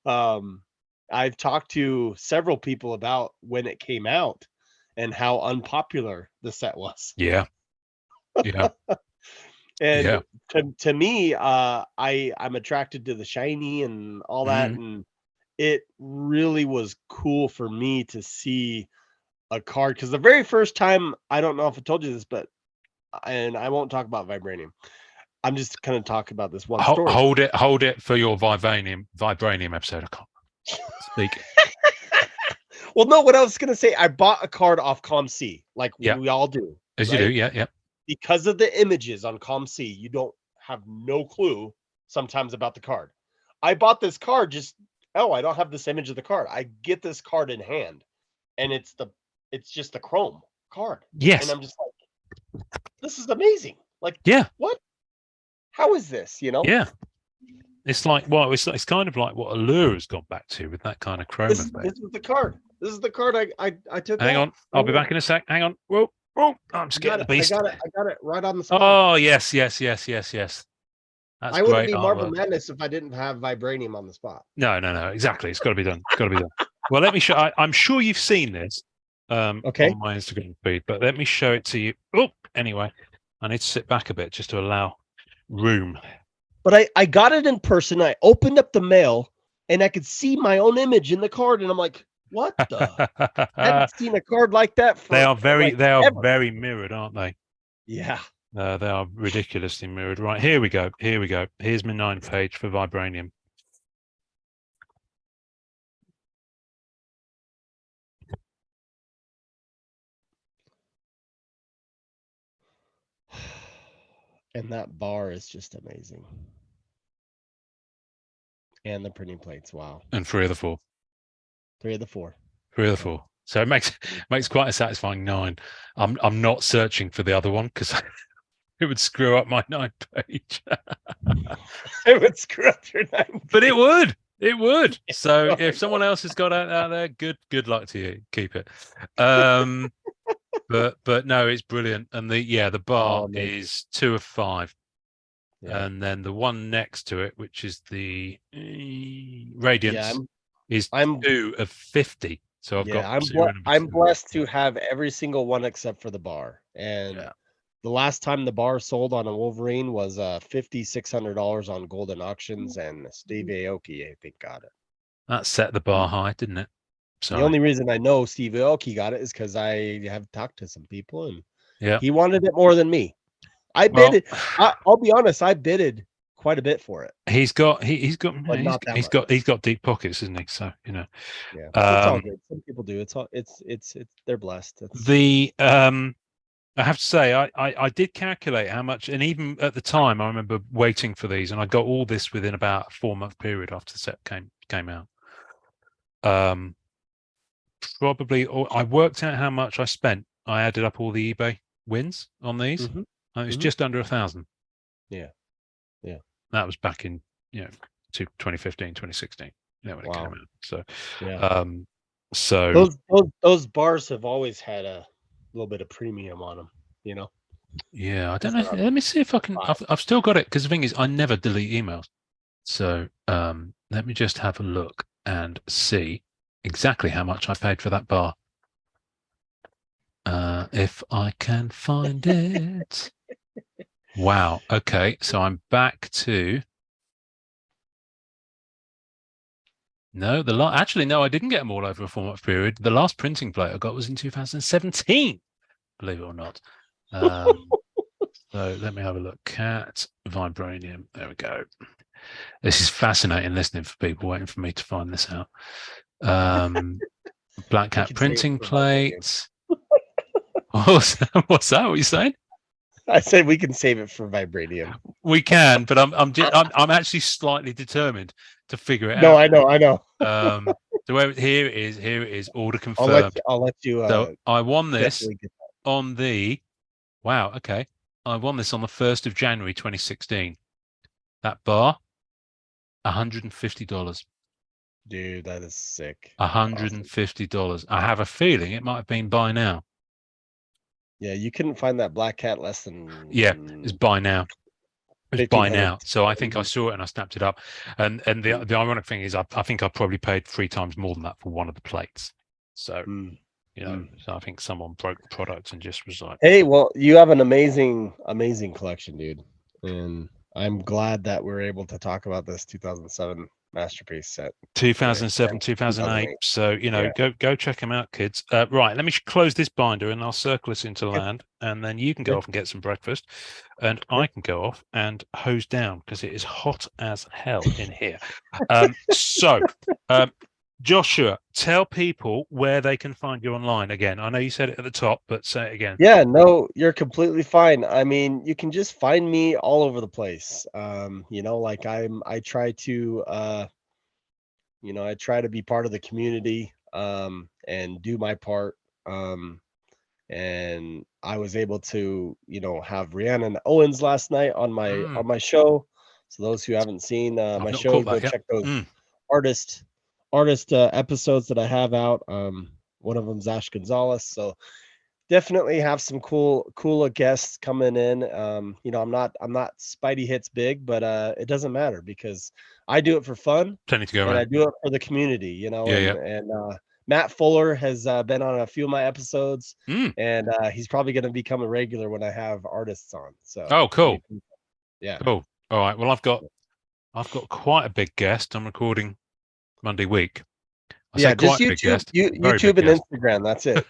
I've talked to several people about when it came out and how unpopular the set was. Yeah. And to me, I'm attracted to the shiny and all that, and it really was cool for me to see a card, because the very first time, I don't know if I told you this, and I won't talk about vibranium. I'm just going to talk about this one story. Hold it for your vibranium episode. I can't speak. Well, no, what I was going to say, I bought a card off ComC, like we all do. As you do, yeah. Because of the images on ComC, you don't have no clue sometimes about the card. I bought this card I don't have this image of the card. I get this card in hand, and it's just the chrome card. Yes. And I'm just like, this is amazing. Like, what? How is this? Yeah. It's like, it's kind of like what Allure has gone back to with that kind of chrome effect. This is the card. This is the card I took. Hang on, I'll be back in a sec. Hang on. Whoa, I'm just getting the beast. I got it right on the spot. Oh yes. That's I wouldn't be Marvel Madness if I didn't have vibranium on the spot. No. Exactly. It's got to be done. Well, let me show. I'm sure you've seen this on my Instagram feed, but let me show it to you. Oh, anyway, I need to sit back a bit just to allow room. But I got it in person. I opened up the mail and I could see my own image in the card, and I'm like, what the? I haven't seen a card like that. They are very very mirrored, aren't they? Yeah. They are ridiculously mirrored. Right, here we go. Here's my 9th page for vibranium. And that bar is just amazing. And the printing plates, wow. And 3 of the 4. 3 of the 4. 3 of the 4. So it makes quite a satisfying 9. I'm not searching for the other one because it would screw up my 9th page. It would screw up your 9th. But it would. So if someone else has got it out there, good luck to you. Keep it. But no, it's brilliant. And the bar is 2 of 5. Yeah. And then the one next to it, which is the Radiance, is 2 of 50. So I've got. I'm blessed to have every single one except for the bar, and the last time the bar sold on a Wolverine was $5,600 on Golden Auctions, and Steve Aoki, I think, got it. That set the bar high, didn't it? The only reason I know Steve Aoki got it is because I have talked to some people, and he wanted it more than me. I bid it. I'll be honest, I bidded quite a bit for it. He's got deep pockets, isn't he? So Yeah, it's all good. Some people do. It's they're blessed. I have to say, I did calculate how much, and even at the time, I remember waiting for these, and I got all this within about a 4-month period after the set came out. Probably, I worked out how much I spent. I added up all the eBay wins on these. Mm-hmm. And it was just under 1,000. Yeah. That was back in 2015, 2016. When it came out. So, so those bars have always had a little bit of premium on them. Yeah, I don't know. Let me see if I can. I've still got it, because the thing is, I never delete emails. So let me just have a look and see exactly how much I paid for that bar. If I can find it. Wow. Okay. So I'm back to. No, actually, no, I didn't get them all over a 4-month period. The last printing plate I got was in 2017, believe it or not. So let me have a look. Cat Vibranium. There we go. This is fascinating listening for people waiting for me to find this out. Black Cat printing plate. What's that? What are you saying? I said we can save it for Vibranium. We can, but I'm actually slightly determined to figure it out. No, I know. So here it is. Order confirmed. I'll let you. So I won this on the. Wow. Okay. I won this on the 1st of January 2016. That bar, $150. Dude, that is sick. $150. I have a feeling it might have been by now. Yeah, you couldn't find that Black Cat less than. Yeah, it's by now. It's by now. So I think I saw it and I snapped it up. And the ironic thing is, I think I probably paid 3 times more than that for one of the plates. So so I think someone broke the product and just was like, "Hey, well, you have an amazing collection, dude." And I'm glad that we're able to talk about this 2007 masterpiece set. 2007, 2008. So go check them out, kids. Right, let me close this binder and I'll circle us into land, and then you can go off and get some breakfast, and I can go off and hose down because it is hot as hell in here. Joshua, tell people where they can find you online again. I know you said it at the top, but say it again. Yeah, no, you're completely fine. I mean, you can just find me all over the place. I try to I try to be part of the community and do my part. And I was able to, have Rhiannon Owens last night on my show. So those who haven't seen my show, go check those artist episodes that I have out. One of them's Ash Gonzalez. So definitely have some cool guests coming in. I'm not Spidey Hits big, but it doesn't matter because I do it for fun. Plenty to go and around. I do it for the community, and Matt Fuller has been on a few of my episodes, and he's probably going to become a regular when I have artists on. So cool. Yeah. Cool. All right. Well, I've got quite a big guest. I'm recording Monday week. Just YouTube and Instagram. That's it.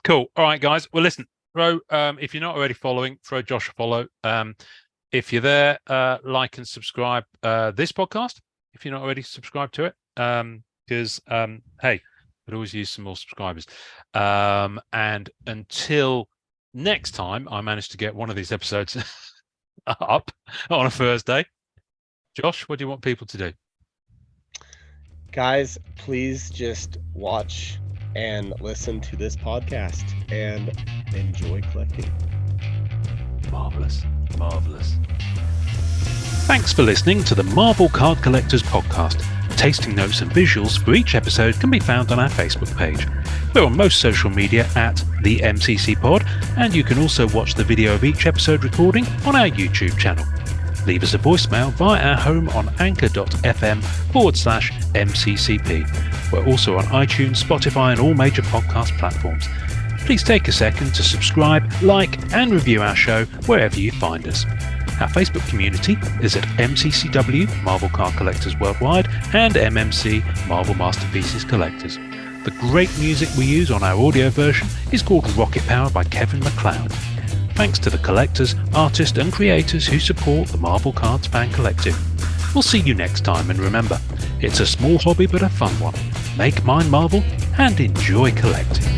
Cool. All right, guys. Well, listen, throw if you're not already following, throw Josh a follow. If you're there, like and subscribe this podcast if you're not already subscribed to it. Because hey, could always use some more subscribers. And until next time, I managed to get one of these episodes up on a Thursday. Josh, what do you want people to do? Guys, please just watch and listen to this podcast and enjoy collecting. Marvelous. Thanks for listening to the Marvel Card Collectors Podcast. Tasting notes and visuals for each episode can be found on our Facebook page. We're on most social media at the MCC Pod, and you can also watch the video of each episode recording on our YouTube channel. Leave us a voicemail via our home on anchor.fm/MCCP. We're also on iTunes, Spotify, and all major podcast platforms. please take a second to subscribe, like, and review our show wherever you find us. Our Facebook community is at MCCW Marvel Card Collectors Worldwide and MMC Marvel Masterpieces Collectors. The great music we use on our audio version is called Rocket Power by Kevin MacLeod. Thanks to the collectors, artists and creators who support the Marvel Cards Fan Collective. We'll see you next time, and remember, it's a small hobby but a fun one. Make mine Marvel and enjoy collecting.